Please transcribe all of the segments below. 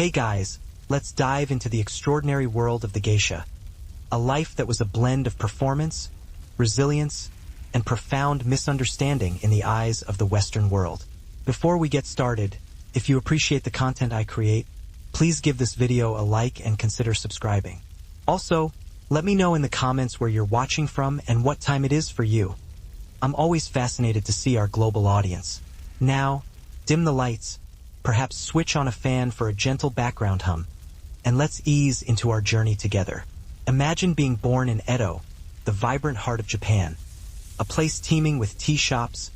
Hey guys, let's dive into the extraordinary world of the geisha, a life that was a blend of performance, resilience, and profound misunderstanding in the eyes of the Western world. Before we get started, if you appreciate the content I create, please give this video a like and consider subscribing. Also, let me know in the comments where you're watching from and what time it is for you. I'm always fascinated to see our global audience. Now, dim the lights, perhaps switch on a fan for a gentle background hum, and let's ease into our journey together. Imagine being born in Edo, the vibrant heart of Japan, a place teeming with tea shops,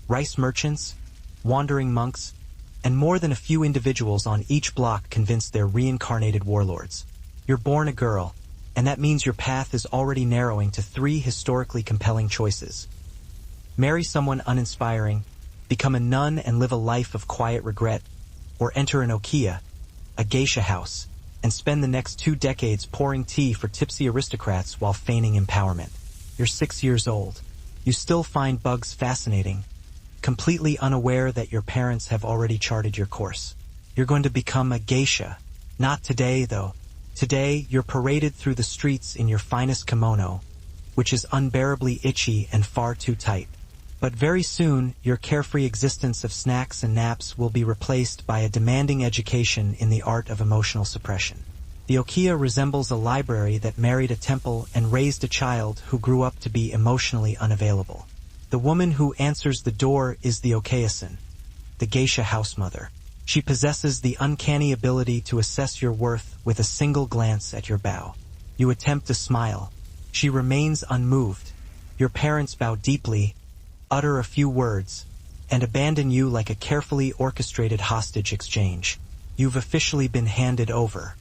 rice merchants, wandering monks, and more than a few individuals on each block convinced they're reincarnated warlords. You're born a girl, and that means your path is already narrowing to 3 historically compelling choices. Marry someone uninspiring, become a nun and live a life of quiet regret, or enter an okiya, a geisha house, and spend the next 2 decades pouring tea for tipsy aristocrats while feigning empowerment. You're 6 years old. You still find bugs fascinating, completely unaware that your parents have already charted your course. You're going to become a geisha. Not today, though. Today, you're paraded through the streets in your finest kimono, which is unbearably itchy and far too tight. But very soon, your carefree existence of snacks and naps will be replaced by a demanding education in the art of emotional suppression. The okiya resembles a library that married a temple and raised a child who grew up to be emotionally unavailable. The woman who answers the door is the okiya-san, the geisha house mother. She possesses the uncanny ability to assess your worth with a single glance at your bow. You attempt to smile. She remains unmoved. Your parents bow deeply, utter a few words, and abandon you like a carefully orchestrated hostage exchange. You've officially been handed over.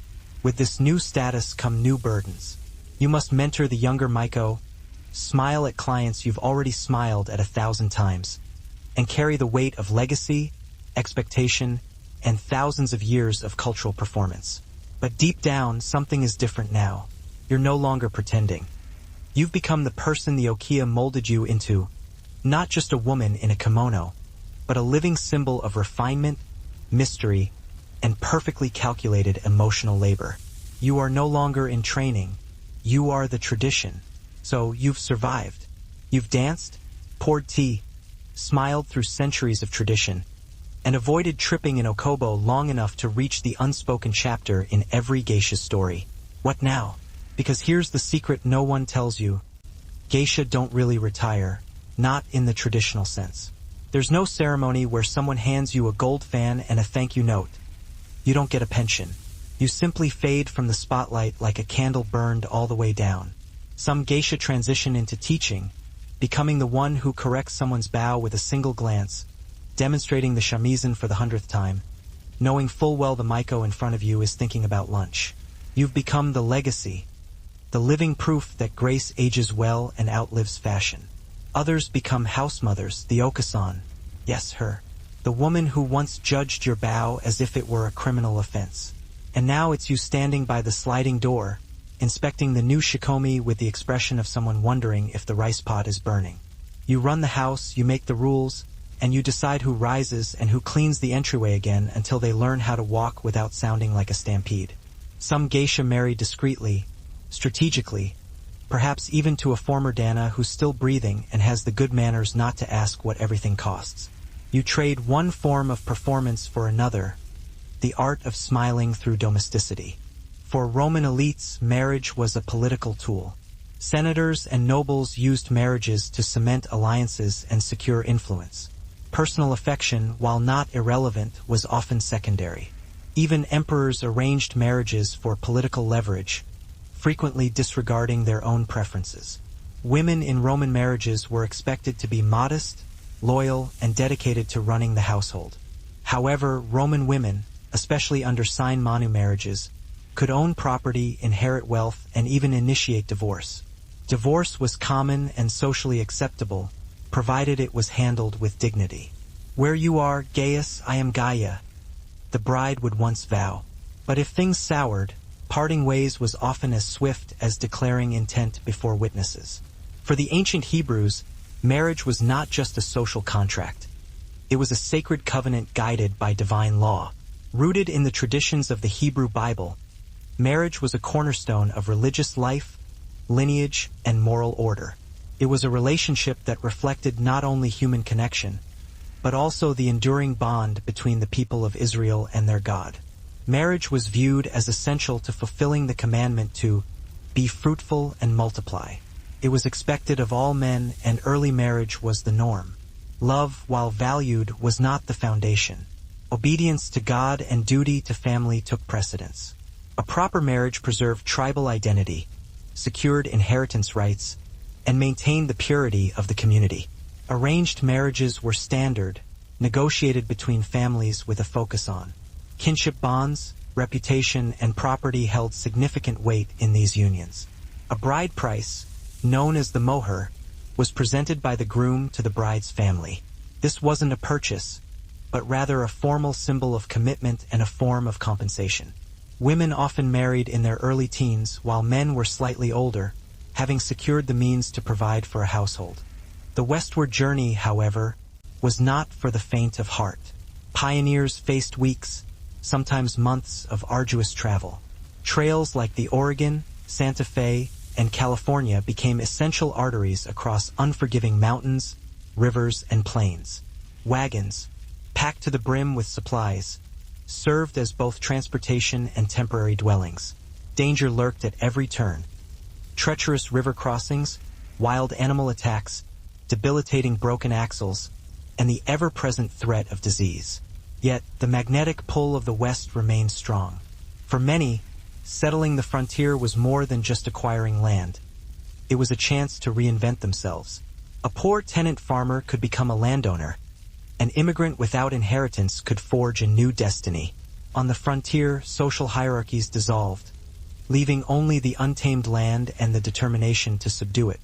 With this new status come new burdens. You must mentor the younger Maiko, smile at clients you've already smiled at 1,000 times, and carry the weight of legacy, expectation, and thousands of years of cultural performance. But deep down, something is different now. You're no longer pretending. You've become the person the okiya molded you into, not just a woman in a kimono, but a living symbol of refinement, mystery, and perfectly calculated emotional labor. You are no longer in training. You are the tradition. So you've survived. You've danced, poured tea, smiled through centuries of tradition, and avoided tripping in okobo long enough to reach the unspoken chapter in every geisha story. What now? Because here's the secret no one tells you. Geisha don't really retire, not in the traditional sense. There's no ceremony where someone hands you a gold fan and a thank you note. You don't get a pension. You simply fade from the spotlight like a candle burned all the way down. Some geisha transition into teaching, becoming the one who corrects someone's bow with a single glance, demonstrating the shamisen for the 100th time, knowing full well the Maiko in front of you is thinking about lunch. You've become the legacy, the living proof that grace ages well and outlives fashion. Others become house mothers, the okasan, yes, her, the woman who once judged your bow as if it were a criminal offense. And now it's you standing by the sliding door, inspecting the new shikomi with the expression of someone wondering if the rice pot is burning. You run the house, you make the rules, and you decide who rises and who cleans the entryway again until they learn how to walk without sounding like a stampede. Some geisha marry discreetly, strategically, perhaps even to a former dana who's still breathing and has the good manners not to ask what everything costs. You trade one form of performance for another, the art of smiling through domesticity. For Roman elites, marriage was a political tool. Senators and nobles used marriages to cement alliances and secure influence. Personal affection, while not irrelevant, was often secondary. Even emperors arranged marriages for political leverage, frequently disregarding their own preferences. Women in Roman marriages were expected to be modest, loyal, and dedicated to running the household. However, Roman women, especially under sine manu marriages, could own property, inherit wealth, and even initiate divorce. Divorce was common and socially acceptable, provided it was handled with dignity. Where you are, Gaius, I am Gaia, the bride would once vow. But if things soured, parting ways was often as swift as declaring intent before witnesses. For the ancient Hebrews, marriage was not just a social contract. It was a sacred covenant guided by divine law. Rooted in the traditions of the Hebrew Bible, marriage was a cornerstone of religious life, lineage, and moral order. It was a relationship that reflected not only human connection, but also the enduring bond between the people of Israel and their God. Marriage was viewed as essential to fulfilling the commandment to be fruitful and multiply. It was expected of all men, and early marriage was the norm. Love, while valued, was not the foundation. Obedience to God and duty to family took precedence. A proper marriage preserved tribal identity, secured inheritance rights, and maintained the purity of the community. Arranged marriages were standard, negotiated between families with a focus on kinship bonds. Reputation and property held significant weight in these unions. A bride price, known as the moher, was presented by the groom to the bride's family. This wasn't a purchase, but rather a formal symbol of commitment and a form of compensation. Women often married in their early teens, while men were slightly older, having secured the means to provide for a household. The westward journey, however, was not for the faint of heart. Pioneers faced weeks, sometimes months of arduous travel. Trails like the Oregon, Santa Fe, and California became essential arteries across unforgiving mountains, rivers, and plains. Wagons, packed to the brim with supplies, served as both transportation and temporary dwellings. Danger lurked at every turn. Treacherous river crossings, wild animal attacks, debilitating broken axles, and the ever-present threat of disease. Yet, the magnetic pull of the West remained strong. For many, settling the frontier was more than just acquiring land. It was a chance to reinvent themselves. A poor tenant farmer could become a landowner. An immigrant without inheritance could forge a new destiny. On the frontier, social hierarchies dissolved, leaving only the untamed land and the determination to subdue it.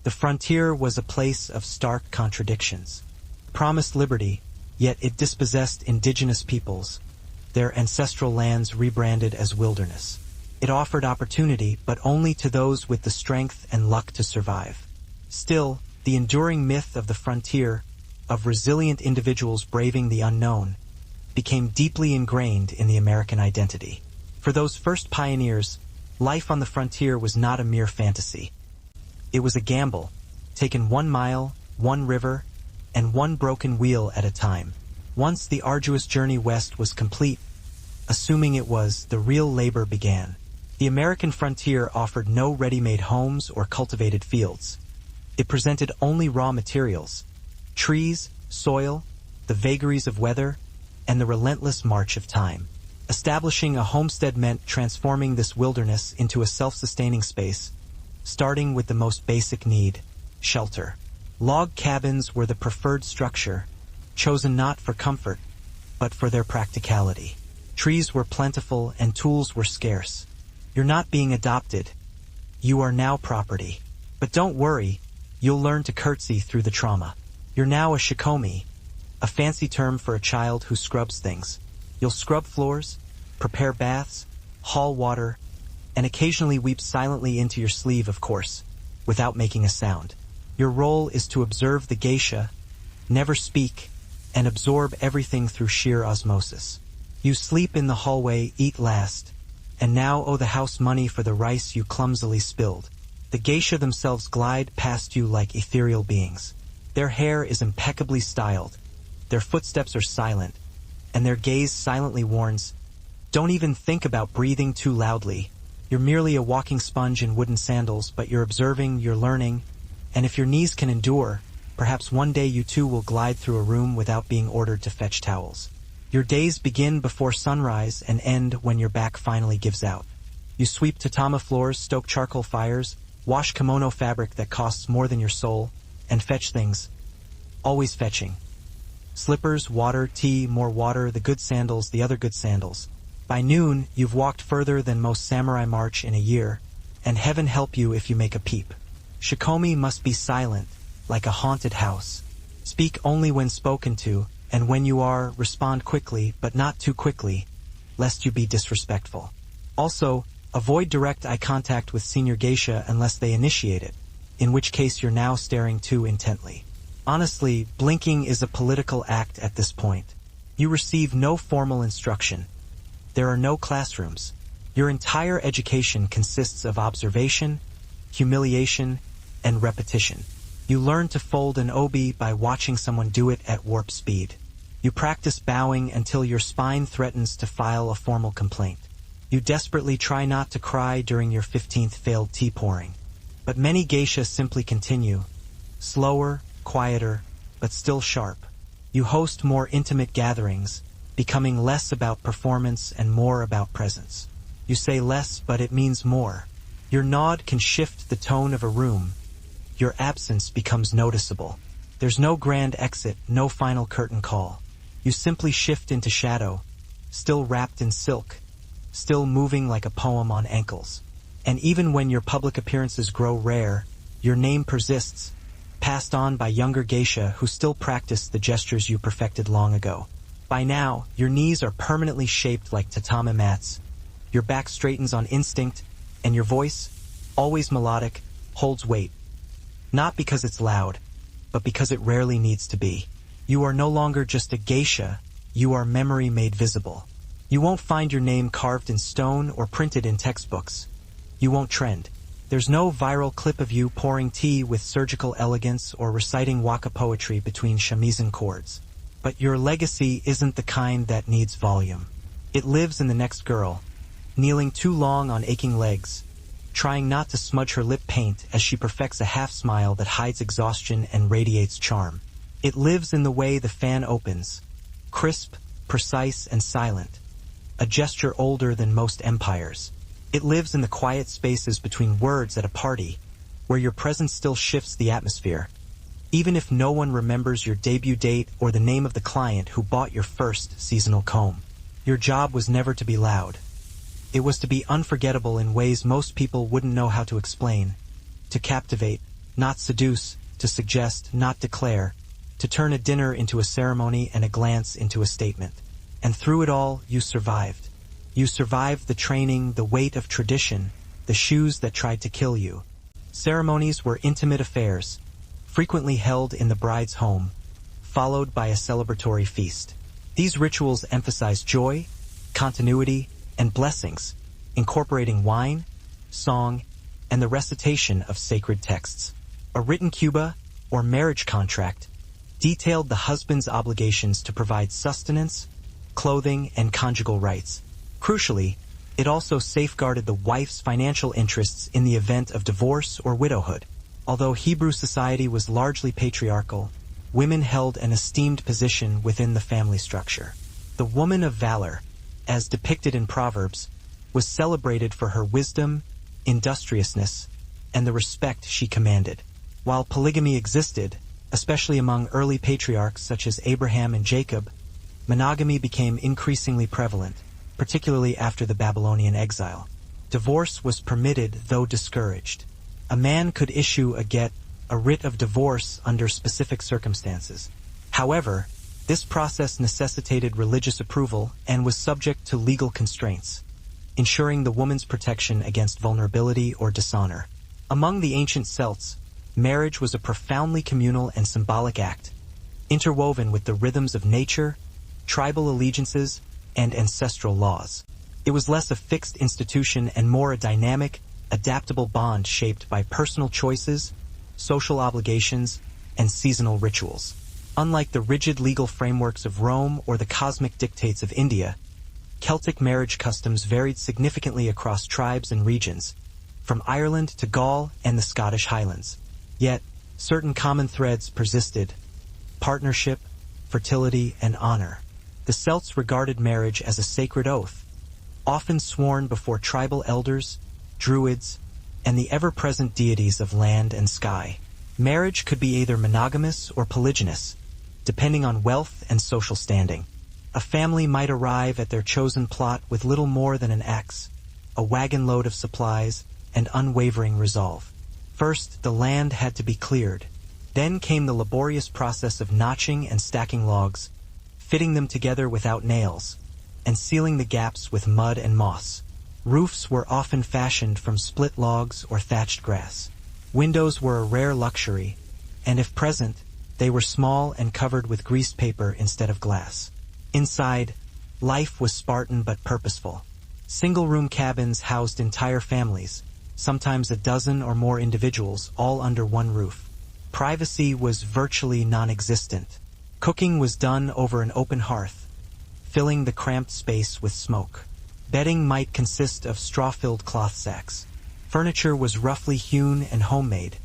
The frontier was a place of stark contradictions. It promised liberty, yet it dispossessed indigenous peoples, their ancestral lands rebranded as wilderness. It offered opportunity, but only to those with the strength and luck to survive. Still, the enduring myth of the frontier, of resilient individuals braving the unknown, became deeply ingrained in the American identity. For those first pioneers, life on the frontier was not a mere fantasy. It was a gamble, taken 1 mile, 1 river, and 1 broken wheel at a time. Once the arduous journey west was complete, assuming it was, the real labor began. The American frontier offered no ready-made homes or cultivated fields. It presented only raw materials: trees, soil, the vagaries of weather, and the relentless march of time. Establishing a homestead meant transforming this wilderness into a self-sustaining space, starting with the most basic need: shelter. Log cabins were the preferred structure, chosen not for comfort, but for their practicality. Trees were plentiful and tools were scarce. You're not being adopted. You are now property. But don't worry, you'll learn to curtsy through the trauma. You're now a shikomi, a fancy term for a child who scrubs things. You'll scrub floors, prepare baths, haul water, and occasionally weep silently into your sleeve, of course, without making a sound. Your role is to observe the geisha, never speak, and absorb everything through sheer osmosis. You sleep in the hallway, eat last, and now owe the house money for the rice you clumsily spilled. The geisha themselves glide past you like ethereal beings. Their hair is impeccably styled, their footsteps are silent, and their gaze silently warns, don't even think about breathing too loudly. You're merely a walking sponge in wooden sandals, but you're observing, you're learning, and if your knees can endure, perhaps one day you too will glide through a room without being ordered to fetch towels. Your days begin before sunrise and end when your back finally gives out. You sweep tatama floors, stoke charcoal fires, wash kimono fabric that costs more than your soul, and fetch things. Always fetching. Slippers, water, tea, more water, the good sandals, the other good sandals. By noon, you've walked further than most samurai march in a year, and heaven help you if you make a peep. Shikomi must be silent, like a haunted house. Speak only when spoken to, and when you are, respond quickly, but not too quickly, lest you be disrespectful. Also, avoid direct eye contact with senior geisha unless they initiate it, in which case you're now staring too intently. Honestly, blinking is a political act at this point. You receive no formal instruction. There are no classrooms. Your entire education consists of observation, humiliation, and repetition. You learn to fold an obi by watching someone do it at warp speed. You practice bowing until your spine threatens to file a formal complaint. You desperately try not to cry during your 15th failed tea pouring. But many geisha simply continue, slower, quieter, but still sharp. You host more intimate gatherings, becoming less about performance and more about presence. You say less, but it means more. Your nod can shift the tone of a room. Your absence becomes noticeable. There's no grand exit, no final curtain call. You simply shift into shadow, still wrapped in silk, still moving like a poem on ankles. And even when your public appearances grow rare, your name persists, passed on by younger geisha who still practice the gestures you perfected long ago. By now, your knees are permanently shaped like tatami mats, your back straightens on instinct, and your voice, always melodic, holds weight. Not because it's loud, but because it rarely needs to be. You are no longer just a geisha, you are memory made visible. You won't find your name carved in stone or printed in textbooks. You won't trend. There's no viral clip of you pouring tea with surgical elegance or reciting waka poetry between shamisen chords. But your legacy isn't the kind that needs volume. It lives in the next girl, kneeling too long on aching legs, trying not to smudge her lip paint as she perfects a half-smile that hides exhaustion and radiates charm. It lives in the way the fan opens, crisp, precise, and silent, a gesture older than most empires. It lives in the quiet spaces between words at a party, where your presence still shifts the atmosphere. Even if no one remembers your debut date or the name of the client who bought your first seasonal comb. Your job was never to be loud. It was to be unforgettable in ways most people wouldn't know how to explain. To captivate, not seduce, to suggest, not declare, to turn a dinner into a ceremony and a glance into a statement. And through it all, you survived. You survived the training, the weight of tradition, the shoes that tried to kill you. Ceremonies were intimate affairs, frequently held in the bride's home, followed by a celebratory feast. These rituals emphasized joy, continuity, and blessings, incorporating wine, song, and the recitation of sacred texts. A written kuba, or marriage contract, detailed the husband's obligations to provide sustenance, clothing, and conjugal rights. Crucially, it also safeguarded the wife's financial interests in the event of divorce or widowhood. Although Hebrew society was largely patriarchal, women held an esteemed position within the family structure. The woman of valor, as depicted in Proverbs, was celebrated for her wisdom, industriousness, and the respect she commanded. While polygamy existed, especially among early patriarchs such as Abraham and Jacob, monogamy became increasingly prevalent, particularly after the Babylonian exile. Divorce was permitted, though discouraged. A man could issue a writ of divorce under specific circumstances. However, this process necessitated religious approval and was subject to legal constraints, ensuring the woman's protection against vulnerability or dishonor. Among the ancient Celts, marriage was a profoundly communal and symbolic act, interwoven with the rhythms of nature, tribal allegiances, and ancestral laws. It was less a fixed institution and more a dynamic, adaptable bond shaped by personal choices, social obligations, and seasonal rituals. Unlike the rigid legal frameworks of Rome or the cosmic dictates of India, Celtic marriage customs varied significantly across tribes and regions, from Ireland to Gaul and the Scottish Highlands. Yet, certain common threads persisted: partnership, fertility, and honor. The Celts regarded marriage as a sacred oath, often sworn before tribal elders, druids, and the ever-present deities of land and sky. Marriage could be either monogamous or polygynous, depending on wealth and social standing. A family might arrive at their chosen plot with little more than an axe, a wagon load of supplies, and unwavering resolve. First, the land had to be cleared. Then came the laborious process of notching and stacking logs, fitting them together without nails, and sealing the gaps with mud and moss. Roofs were often fashioned from split logs or thatched grass. Windows were a rare luxury, and if present, they were small and covered with greased paper instead of glass. Inside, life was Spartan but purposeful. Single-room cabins housed entire families, sometimes a dozen or more individuals, all under one roof. Privacy was virtually non-existent. Cooking was done over an open hearth, filling the cramped space with smoke. Bedding might consist of straw-filled cloth sacks. Furniture was roughly hewn and homemade,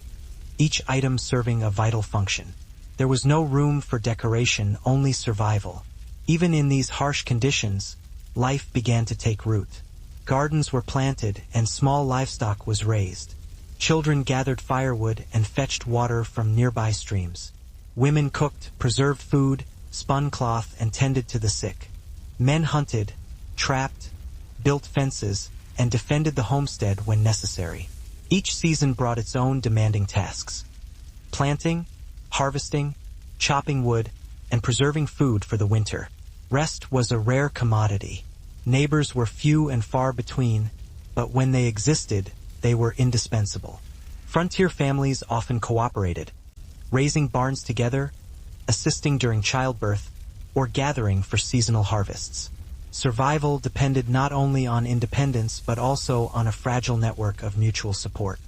each item serving a vital function. There was no room for decoration, only survival. Even in these harsh conditions, life began to take root. Gardens were planted and small livestock was raised. Children gathered firewood and fetched water from nearby streams. Women cooked, preserved food, spun cloth, and tended to the sick. Men hunted, trapped, built fences, and defended the homestead when necessary. Each season brought its own demanding tasks: planting, harvesting, chopping wood, and preserving food for the winter. Rest was a rare commodity. Neighbors were few and far between, but when they existed, they were indispensable. Frontier families often cooperated, raising barns together, assisting during childbirth, or gathering for seasonal harvests. Survival depended not only on independence but also on a fragile network of mutual support.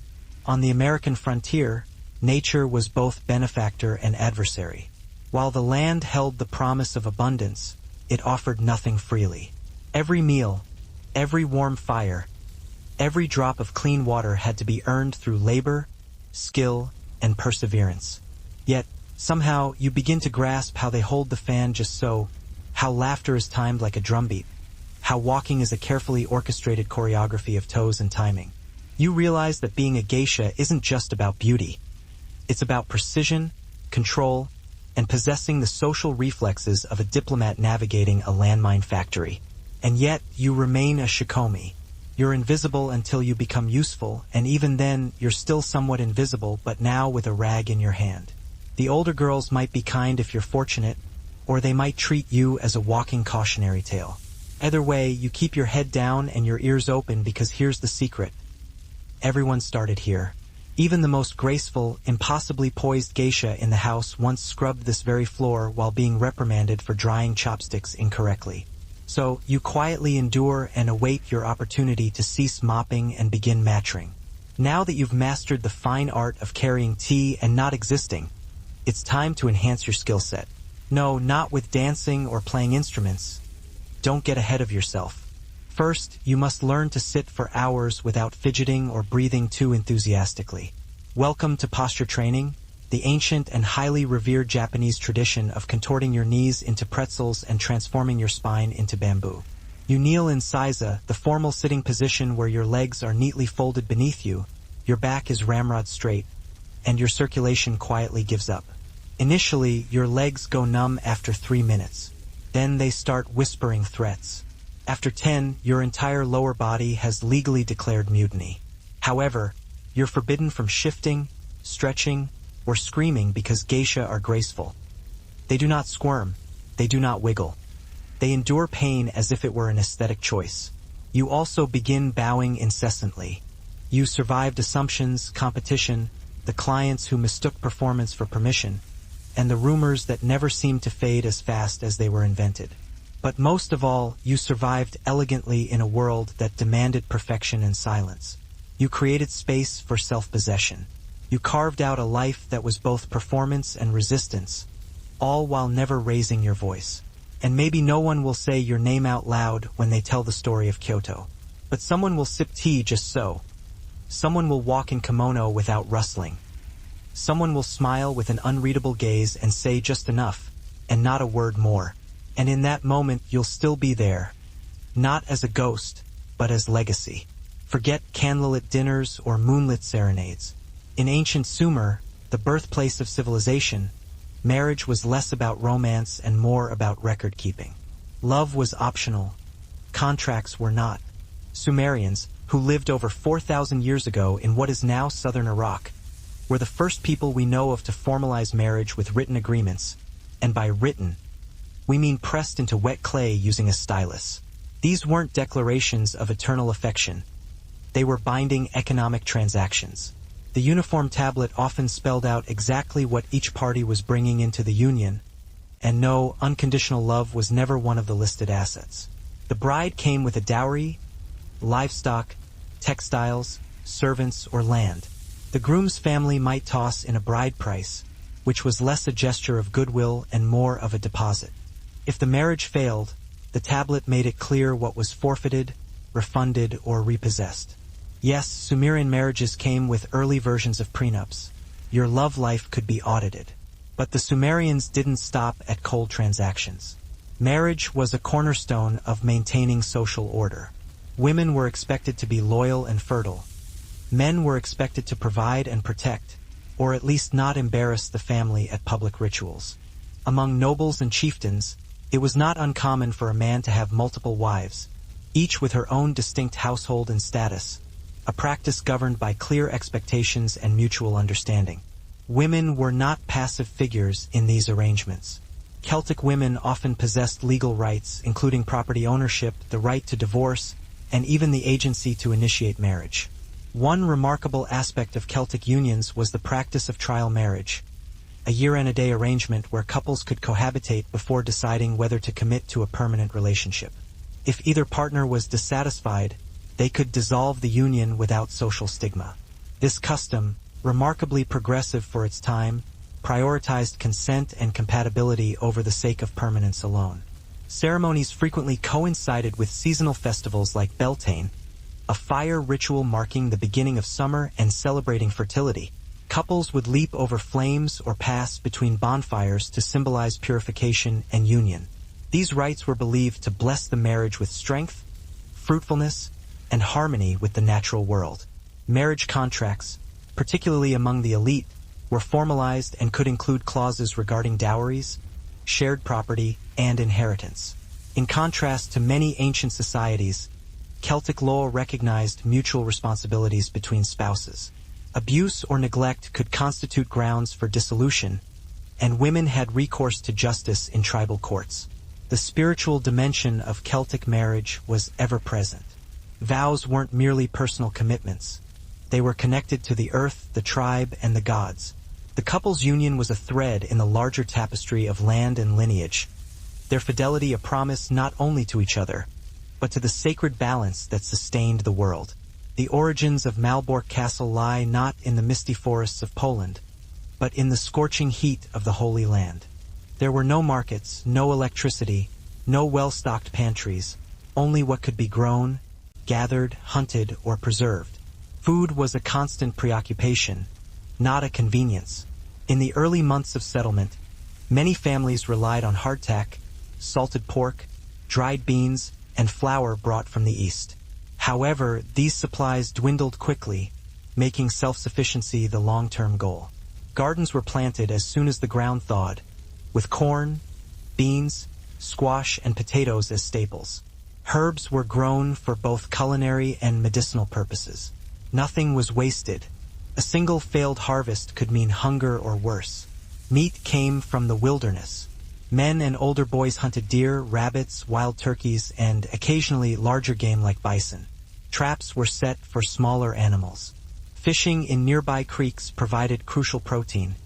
On the American frontier, nature was both benefactor and adversary. While the land held the promise of abundance, it offered nothing freely. Every meal, every warm fire, every drop of clean water had to be earned through labor, skill, and perseverance. Yet, somehow, you begin to grasp how they hold the fan just so, how laughter is timed like a drumbeat, how walking is a carefully orchestrated choreography of toes and timing. You realize that being a geisha isn't just about beauty. It's about precision, control, and possessing the social reflexes of a diplomat navigating a landmine factory. And yet, you remain a shikomi. You're invisible until you become useful, and even then, you're still somewhat invisible, but now with a rag in your hand. The older girls might be kind if you're fortunate, or they might treat you as a walking cautionary tale. Either way, you keep your head down and your ears open, because here's the secret. Everyone started here. Even the most graceful, impossibly poised geisha in the house once scrubbed this very floor while being reprimanded for drying chopsticks incorrectly. So, you quietly endure and await your opportunity to cease mopping and begin matching. Now that you've mastered the fine art of carrying tea and not existing, it's time to enhance your skill set. No, not with dancing or playing instruments. Don't get ahead of yourself. First, you must learn to sit for hours without fidgeting or breathing too enthusiastically. Welcome to posture training, the ancient and highly revered Japanese tradition of contorting your knees into pretzels and transforming your spine into bamboo. You kneel in seiza, the formal sitting position where your legs are neatly folded beneath you, your back is ramrod straight, and your circulation quietly gives up. Initially, your legs go numb after 3 minutes. Then they start whispering threats. After 10, your entire lower body has legally declared mutiny. However, you're forbidden from shifting, stretching, or screaming because geisha are graceful. They do not squirm. They do not wiggle. They endure pain as if it were an aesthetic choice. You also begin bowing incessantly. You survived assumptions, competition, the clients who mistook performance for permission, and the rumors that never seemed to fade as fast as they were invented. But most of all, you survived elegantly in a world that demanded perfection and silence. You created space for self-possession. You carved out a life that was both performance and resistance, all while never raising your voice. And maybe no one will say your name out loud when they tell the story of Kyoto. But someone will sip tea just so. Someone will walk in kimono without rustling. Someone will smile with an unreadable gaze and say just enough, and not a word more. And in that moment, you'll still be there, not as a ghost, but as legacy. Forget candlelit dinners or moonlit serenades. In ancient Sumer, the birthplace of civilization, marriage was less about romance and more about record-keeping. Love was optional. Contracts were not. Sumerians, who lived over 4,000 years ago in what is now southern Iraq, were the first people we know of to formalize marriage with written agreements, and by written, we mean pressed into wet clay using a stylus. These weren't declarations of eternal affection. They were binding economic transactions. The uniform tablet often spelled out exactly what each party was bringing into the union, and no, unconditional love was never one of the listed assets. The bride came with a dowry, livestock, textiles, servants, or land. The groom's family might toss in a bride price, which was less a gesture of goodwill and more of a deposit. If the marriage failed, the tablet made it clear what was forfeited, refunded, or repossessed. Yes, Sumerian marriages came with early versions of prenups. Your love life could be audited. But the Sumerians didn't stop at cold transactions. Marriage was a cornerstone of maintaining social order. Women were expected to be loyal and fertile. Men were expected to provide and protect, or at least not embarrass the family at public rituals. Among nobles and chieftains, it was not uncommon for a man to have multiple wives, each with her own distinct household and status, a practice governed by clear expectations and mutual understanding. Women were not passive figures in these arrangements. Celtic women often possessed legal rights, including property ownership, the right to divorce, and even the agency to initiate marriage. One remarkable aspect of Celtic unions was the practice of trial marriage, a year-and-a-day arrangement where couples could cohabitate before deciding whether to commit to a permanent relationship. If either partner was dissatisfied, they could dissolve the union without social stigma. This custom, remarkably progressive for its time, prioritized consent and compatibility over the sake of permanence alone. Ceremonies frequently coincided with seasonal festivals like Beltane, a fire ritual marking the beginning of summer and celebrating fertility. Couples would leap over flames or pass between bonfires to symbolize purification and union. These rites were believed to bless the marriage with strength, fruitfulness, and harmony with the natural world. Marriage contracts, particularly among the elite, were formalized and could include clauses regarding dowries, shared property, and inheritance. In contrast to many ancient societies, Celtic law recognized mutual responsibilities between spouses. Abuse or neglect could constitute grounds for dissolution, and women had recourse to justice in tribal courts. The spiritual dimension of Celtic marriage was ever present. Vows weren't merely personal commitments. They were connected to the earth, the tribe, and the gods. The couple's union was a thread in the larger tapestry of land and lineage, their fidelity a promise not only to each other, but to the sacred balance that sustained the world. The origins of Malbork Castle lie not in the misty forests of Poland, but in the scorching heat of the Holy Land. There were no markets, no electricity, no well-stocked pantries, only what could be grown, gathered, hunted, or preserved. Food was a constant preoccupation, not a convenience. In the early months of settlement, many families relied on hardtack, salted pork, dried beans, and flour brought from the east. However, these supplies dwindled quickly, making self-sufficiency the long-term goal. Gardens were planted as soon as the ground thawed, with corn, beans, squash, and potatoes as staples. Herbs were grown for both culinary and medicinal purposes. Nothing was wasted. A single failed harvest could mean hunger or worse. Meat came from the wilderness. Men and older boys hunted deer, rabbits, wild turkeys, and occasionally larger game like bison. Traps were set for smaller animals. Fishing in nearby creeks provided crucial protein,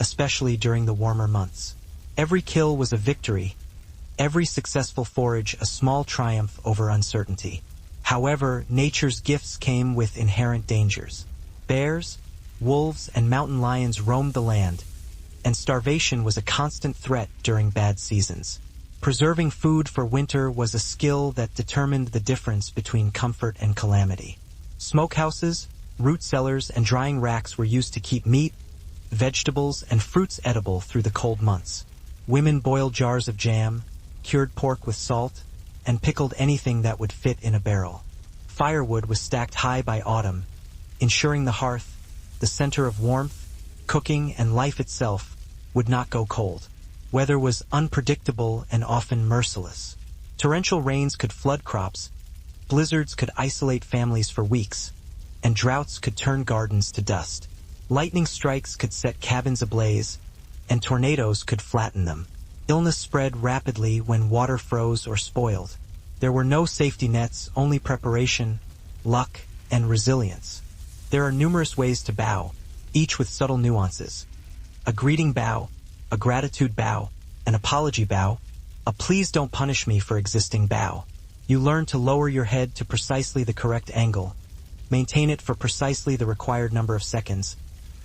especially during the warmer months. Every kill was a victory, every successful forage a small triumph over uncertainty. However, nature's gifts came with inherent dangers. Bears, wolves, and mountain lions roamed the land, and starvation was a constant threat during bad seasons. Preserving food for winter was a skill that determined the difference between comfort and calamity. Smokehouses, root cellars, and drying racks were used to keep meat, vegetables, and fruits edible through the cold months. Women boiled jars of jam, cured pork with salt, and pickled anything that would fit in a barrel. Firewood was stacked high by autumn, ensuring the hearth, the center of warmth, cooking, and life itself, would not go cold. Weather was unpredictable and often merciless. Torrential rains could flood crops, blizzards could isolate families for weeks, and droughts could turn gardens to dust. Lightning strikes could set cabins ablaze, and tornadoes could flatten them. Illness spread rapidly when water froze or spoiled. There were no safety nets, only preparation, luck, and resilience. There are numerous ways to bow, each with subtle nuances. A greeting bow, a gratitude bow, an apology bow, a please don't punish me for existing bow. You learn to lower your head to precisely the correct angle, maintain it for precisely the required number of seconds,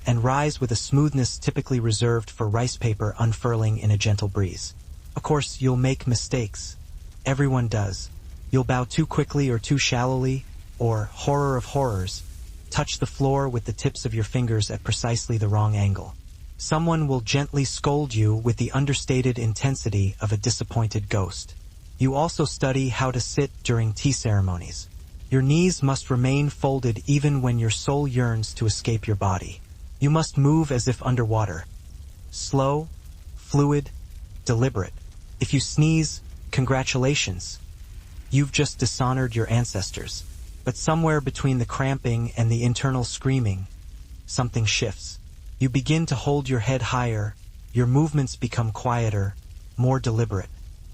and rise with a smoothness typically reserved for rice paper unfurling in a gentle breeze. Of course, you'll make mistakes. Everyone does. You'll bow too quickly or too shallowly, or, horror of horrors, touch the floor with the tips of your fingers at precisely the wrong angle. Someone will gently scold you with the understated intensity of a disappointed ghost. You also study how to sit during tea ceremonies. Your knees must remain folded even when your soul yearns to escape your body. You must move as if underwater. Slow, fluid, deliberate. If you sneeze, congratulations. You've just dishonored your ancestors. But somewhere between the cramping and the internal screaming, something shifts. You begin to hold your head higher, your movements become quieter, more deliberate.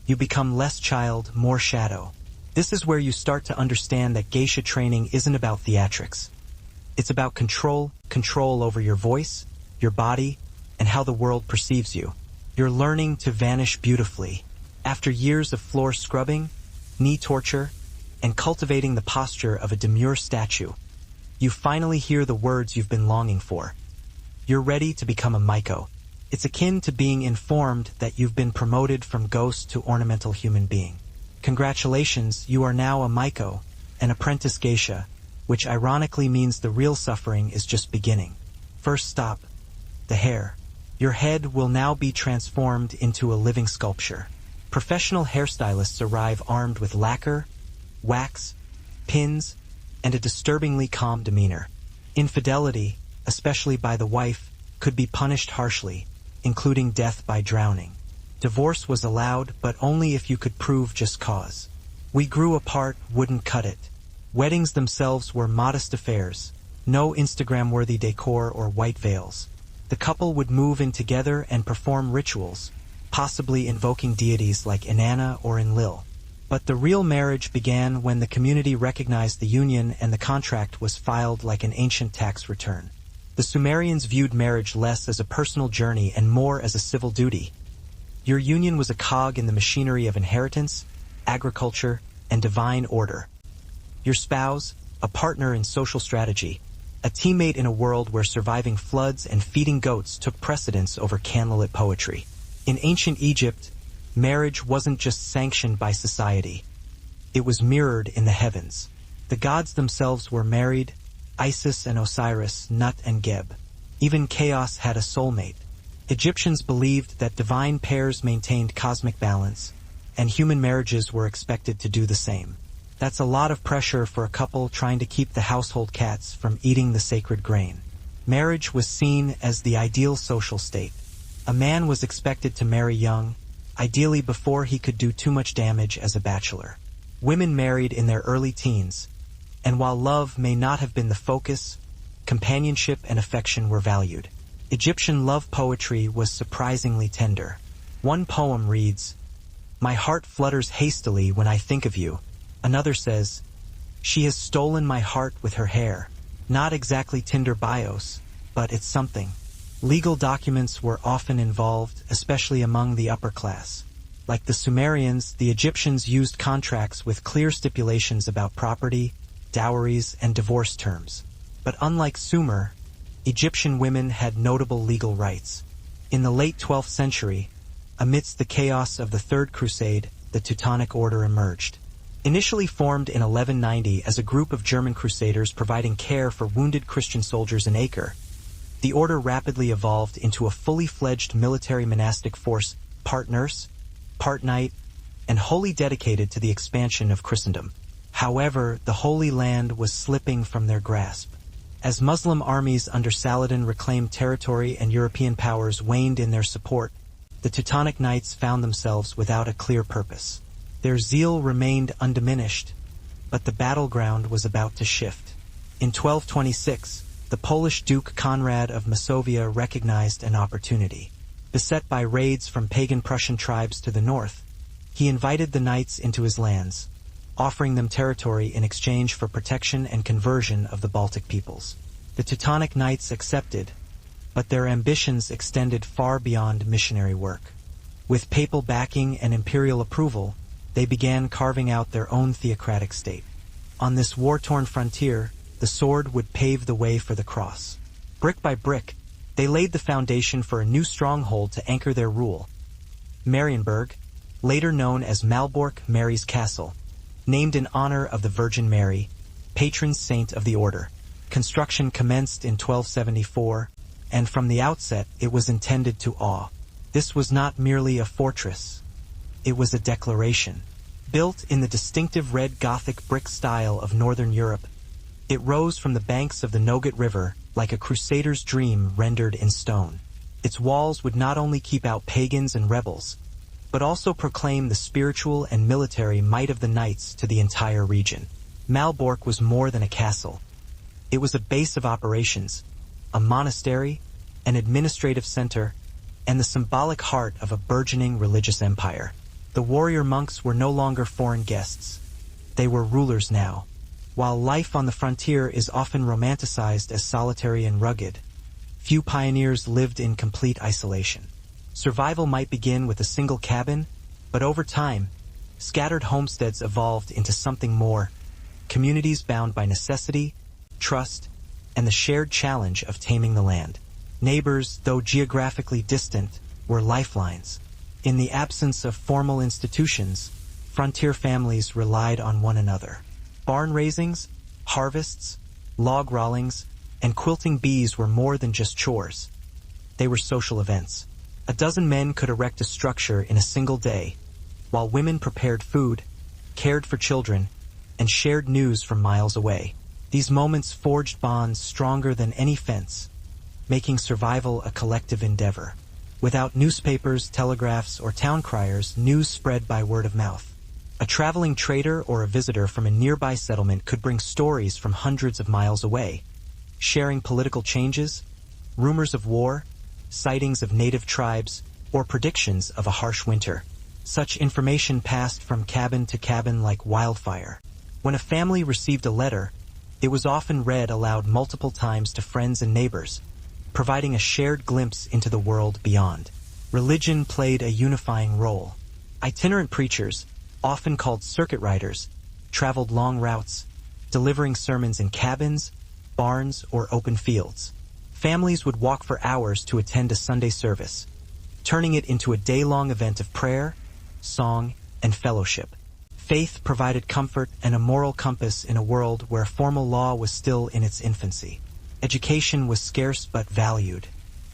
You become less child, more shadow. This is where you start to understand that geisha training isn't about theatrics. It's about control over your voice, your body, and how the world perceives you. You're learning to vanish beautifully. After years of floor scrubbing, knee torture, and cultivating the posture of a demure statue, you finally hear the words you've been longing for. You're ready to become a maiko. It's akin to being informed that you've been promoted from ghost to ornamental human being. Congratulations, you are now a maiko, an apprentice geisha, which ironically means the real suffering is just beginning. First stop, the hair. Your head will now be transformed into a living sculpture. Professional hairstylists arrive armed with lacquer, wax, pins, and a disturbingly calm demeanor. Infidelity, especially by the wife, could be punished harshly, including death by drowning. Divorce was allowed, but only if you could prove just cause. We grew apart wouldn't cut it. Weddings themselves were modest affairs, no Instagram-worthy decor or white veils. The couple would move in together and perform rituals, possibly invoking deities like Inanna or Enlil. But the real marriage began when the community recognized the union and the contract was filed like an ancient tax return. The Sumerians viewed marriage less as a personal journey and more as a civil duty. Your union was a cog in the machinery of inheritance, agriculture, and divine order. Your spouse, a partner in social strategy, a teammate in a world where surviving floods and feeding goats took precedence over candlelit poetry. In ancient Egypt, marriage wasn't just sanctioned by society. It was mirrored in the heavens. The gods themselves were married, Isis and Osiris, Nut and Geb. Even chaos had a soulmate. Egyptians believed that divine pairs maintained cosmic balance, and human marriages were expected to do the same. That's a lot of pressure for a couple trying to keep the household cats from eating the sacred grain. Marriage was seen as the ideal social state. A man was expected to marry young, ideally before he could do too much damage as a bachelor. Women married in their early teens, and while love may not have been the focus, companionship and affection were valued. Egyptian love poetry was surprisingly tender. One poem reads, "My heart flutters hastily when I think of you." Another says, "She has stolen my heart with her hair." Not exactly Tinder bios, but it's something. Legal documents were often involved, especially among the upper class. Like the Sumerians, the Egyptians used contracts with clear stipulations about property, dowries, and divorce terms. But unlike Sumer, Egyptian women had notable legal rights. In the late 12th century, amidst the chaos of the Third Crusade, the Teutonic Order emerged. Initially formed in 1190 as a group of German crusaders providing care for wounded Christian soldiers in Acre, the order rapidly evolved into a fully fledged military monastic force, part nurse, part knight, and wholly dedicated to the expansion of Christendom. However, the Holy Land was slipping from their grasp. As Muslim armies under Saladin reclaimed territory and European powers waned in their support, the Teutonic Knights found themselves without a clear purpose. Their zeal remained undiminished, but the battleground was about to shift. In 1226, the Polish Duke Conrad of Masovia recognized an opportunity. Beset by raids from pagan Prussian tribes to the north, he invited the knights into his lands, offering them territory in exchange for protection and conversion of the Baltic peoples. The Teutonic Knights accepted, but their ambitions extended far beyond missionary work. With papal backing and imperial approval, they began carving out their own theocratic state. On this war-torn frontier, the sword would pave the way for the cross. Brick by brick, they laid the foundation for a new stronghold to anchor their rule. Marienburg, later known as Malbork Mary's Castle, named in honor of the Virgin Mary, patron saint of the order. Construction commenced in 1274, and from the outset it was intended to awe. This was not merely a fortress. It was a declaration. Built in the distinctive red Gothic brick style of Northern Europe, it rose from the banks of the Nogat River like a crusader's dream rendered in stone. Its walls would not only keep out pagans and rebels, but also proclaim the spiritual and military might of the knights to the entire region. Malbork was more than a castle. It was a base of operations, a monastery, an administrative center, and the symbolic heart of a burgeoning religious empire. The warrior monks were no longer foreign guests. They were rulers now. While life on the frontier is often romanticized as solitary and rugged, few pioneers lived in complete isolation. Survival might begin with a single cabin, but over time, scattered homesteads evolved into something more, communities bound by necessity, trust, and the shared challenge of taming the land. Neighbors, though geographically distant, were lifelines. In the absence of formal institutions, frontier families relied on one another. Barn raisings, harvests, log rollings, and quilting bees were more than just chores. They were social events. A dozen men could erect a structure in a single day, while women prepared food, cared for children, and shared news from miles away. These moments forged bonds stronger than any fence, making survival a collective endeavor. Without newspapers, telegraphs, or town criers, news spread by word of mouth. A traveling trader or a visitor from a nearby settlement could bring stories from hundreds of miles away, sharing political changes, rumors of war, sightings of native tribes, or predictions of a harsh winter. Such information passed from cabin to cabin like wildfire. When a family received a letter, it was often read aloud multiple times to friends and neighbors, providing a shared glimpse into the world beyond. Religion played a unifying role. Itinerant preachers, often called circuit riders, traveled long routes, delivering sermons in cabins, barns, or open fields. Families would walk for hours to attend a Sunday service, turning it into a day-long event of prayer, song, and fellowship. Faith provided comfort and a moral compass in a world where formal law was still in its infancy. Education was scarce but valued.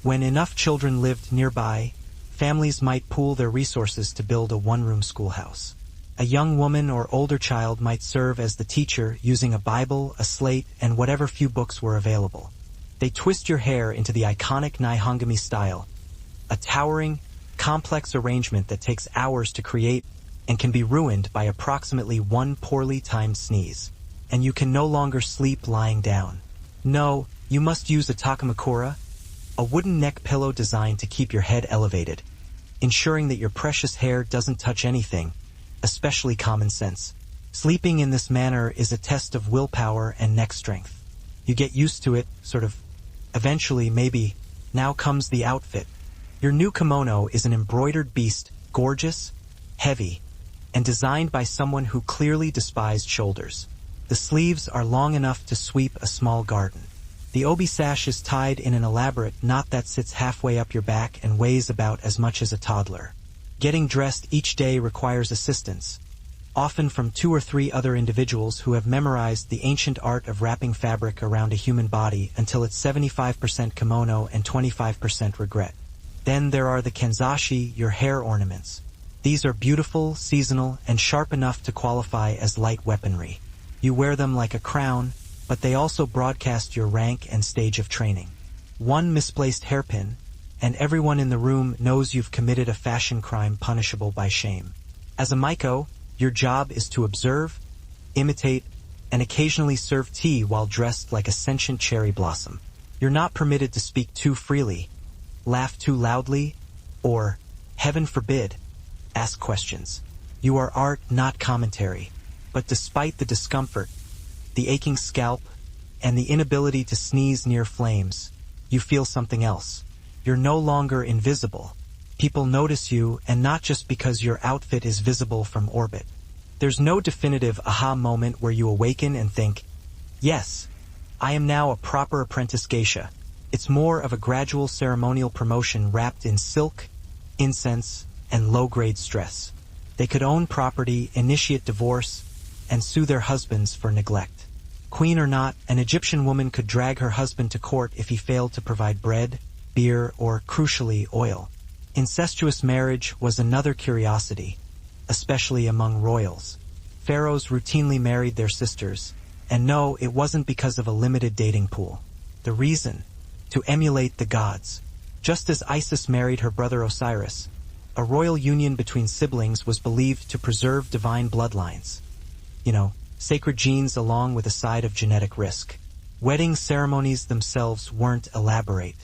When enough children lived nearby, families might pool their resources to build a one-room schoolhouse. A young woman or older child might serve as the teacher using a Bible, a slate, and whatever few books were available. They twist your hair into the iconic Nihongami style, a towering, complex arrangement that takes hours to create and can be ruined by approximately one poorly timed sneeze. And you can no longer sleep lying down. No, you must use a takamakura, a wooden neck pillow designed to keep your head elevated, ensuring that your precious hair doesn't touch anything, especially common sense. Sleeping in this manner is a test of willpower and neck strength. You get used to it, sort of. Eventually, maybe. Now comes the outfit. Your new kimono is an embroidered beast, gorgeous, heavy, and designed by someone who clearly despised shoulders. The sleeves are long enough to sweep a small garden. The obi sash is tied in an elaborate knot that sits halfway up your back and weighs about as much as a toddler. Getting dressed each day requires assistance, often from 2 or 3 other individuals who have memorized the ancient art of wrapping fabric around a human body until it's 75% kimono and 25% regret. Then there are the kanzashi, your hair ornaments. These are beautiful, seasonal, and sharp enough to qualify as light weaponry. You wear them like a crown, but they also broadcast your rank and stage of training. One misplaced hairpin, and everyone in the room knows you've committed a fashion crime punishable by shame. As a maiko, your job is to observe, imitate, and occasionally serve tea while dressed like a sentient cherry blossom. You're not permitted to speak too freely, laugh too loudly, or, heaven forbid, ask questions. You are art, not commentary. But despite the discomfort, the aching scalp, and the inability to sneeze near flames, you feel something else. You're no longer invisible. People notice you, and not just because your outfit is visible from orbit. There's no definitive aha moment where you awaken and think, yes, I am now a proper apprentice geisha. It's more of a gradual ceremonial promotion wrapped in silk, incense, and low-grade stress. They could own property, initiate divorce, and sue their husbands for neglect. Queen or not, an Egyptian woman could drag her husband to court if he failed to provide bread, beer, or, crucially, oil. Incestuous marriage was another curiosity, especially among royals. Pharaohs routinely married their sisters, and no, it wasn't because of a limited dating pool. The reason? To emulate the gods. Just as Isis married her brother Osiris, a royal union between siblings was believed to preserve divine bloodlines. Sacred genes along with a side of genetic risk. Wedding ceremonies themselves weren't elaborate.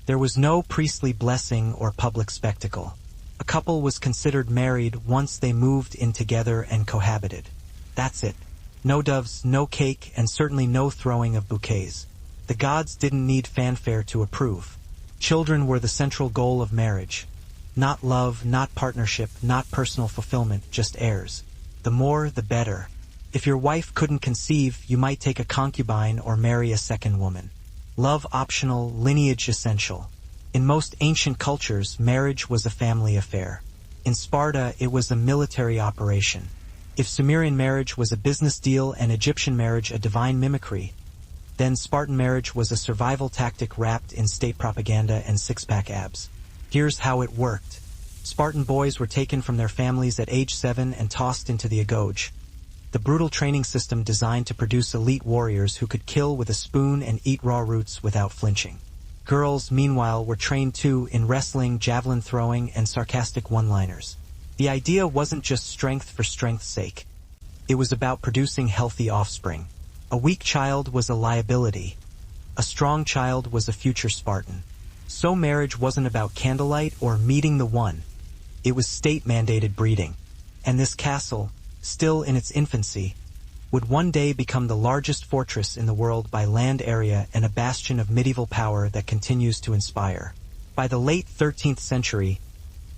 There was no priestly blessing or public spectacle. A couple was considered married once they moved in together and cohabited. That's it. No doves, no cake, and certainly no throwing of bouquets. The gods didn't need fanfare to approve. Children were the central goal of marriage. Not love, not partnership, not personal fulfillment, just heirs. The more, the better. If your wife couldn't conceive, you might take a concubine or marry a second woman. Love optional, lineage essential. In most ancient cultures, marriage was a family affair. In Sparta, it was a military operation. If Sumerian marriage was a business deal and Egyptian marriage a divine mimicry, then Spartan marriage was a survival tactic wrapped in state propaganda and six-pack abs. Here's how it worked. Spartan boys were taken from their families at age 7 and tossed into the agoge. The brutal training system designed to produce elite warriors who could kill with a spoon and eat raw roots without flinching. Girls, meanwhile, were trained too in wrestling, javelin throwing, and sarcastic one-liners. The idea wasn't just strength for strength's sake. It was about producing healthy offspring. A weak child was a liability. A strong child was a future Spartan. So marriage wasn't about candlelight or meeting the one. It was state-mandated breeding. And this castle, still in its infancy, would one day become the largest fortress in the world by land area and a bastion of medieval power that continues to inspire. By the late 13th century,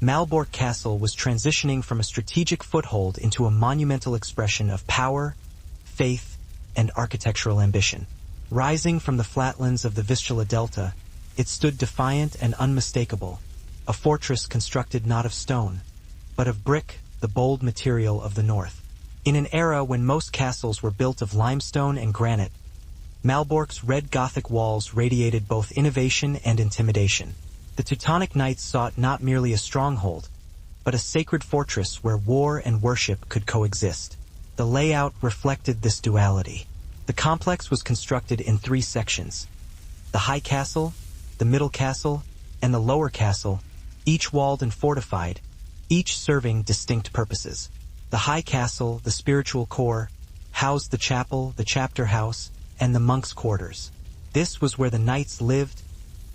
Malbork Castle was transitioning from a strategic foothold into a monumental expression of power, faith, and architectural ambition. Rising from the flatlands of the Vistula Delta, it stood defiant and unmistakable, a fortress constructed not of stone, but of brick, the bold material of the north. In an era when most castles were built of limestone and granite, Malbork's red Gothic walls radiated both innovation and intimidation. The Teutonic Knights sought not merely a stronghold, but a sacred fortress where war and worship could coexist. The layout reflected this duality. The complex was constructed in 3 sections: the High Castle, the Middle Castle, and the Lower Castle, each walled and fortified, each serving distinct purposes. The High Castle, the spiritual core, housed the chapel, the chapter house, and the monks' quarters. This was where the knights lived,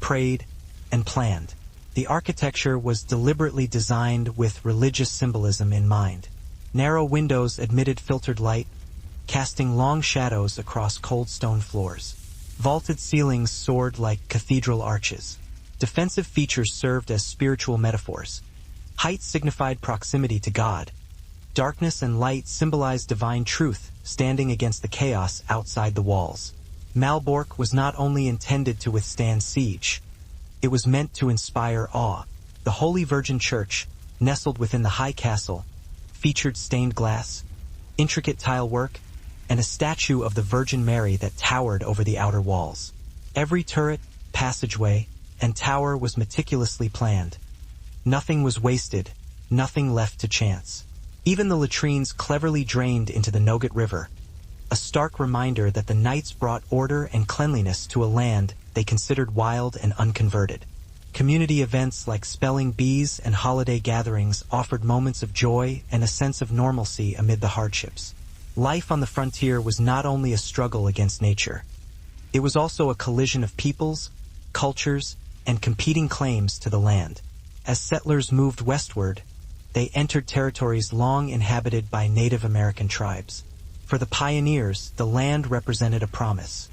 prayed, and planned. The architecture was deliberately designed with religious symbolism in mind. Narrow windows admitted filtered light, casting long shadows across cold stone floors. Vaulted ceilings soared like cathedral arches. Defensive features served as spiritual metaphors. Height signified proximity to God. Darkness and light symbolized divine truth, standing against the chaos outside the walls. Malbork was not only intended to withstand siege, it was meant to inspire awe. The Holy Virgin Church, nestled within the High Castle, featured stained glass, intricate tile work, and a statue of the Virgin Mary that towered over the outer walls. Every turret, passageway, and tower was meticulously planned. Nothing was wasted, nothing left to chance. Even the latrines cleverly drained into the Nogat River, a stark reminder that the knights brought order and cleanliness to a land they considered wild and unconverted. Community events like spelling bees and holiday gatherings offered moments of joy and a sense of normalcy amid the hardships. Life on the frontier was not only a struggle against nature. It was also a collision of peoples, cultures, and competing claims to the land. As settlers moved westward, they entered territories long inhabited by Native American tribes. For the pioneers, the land represented a promise.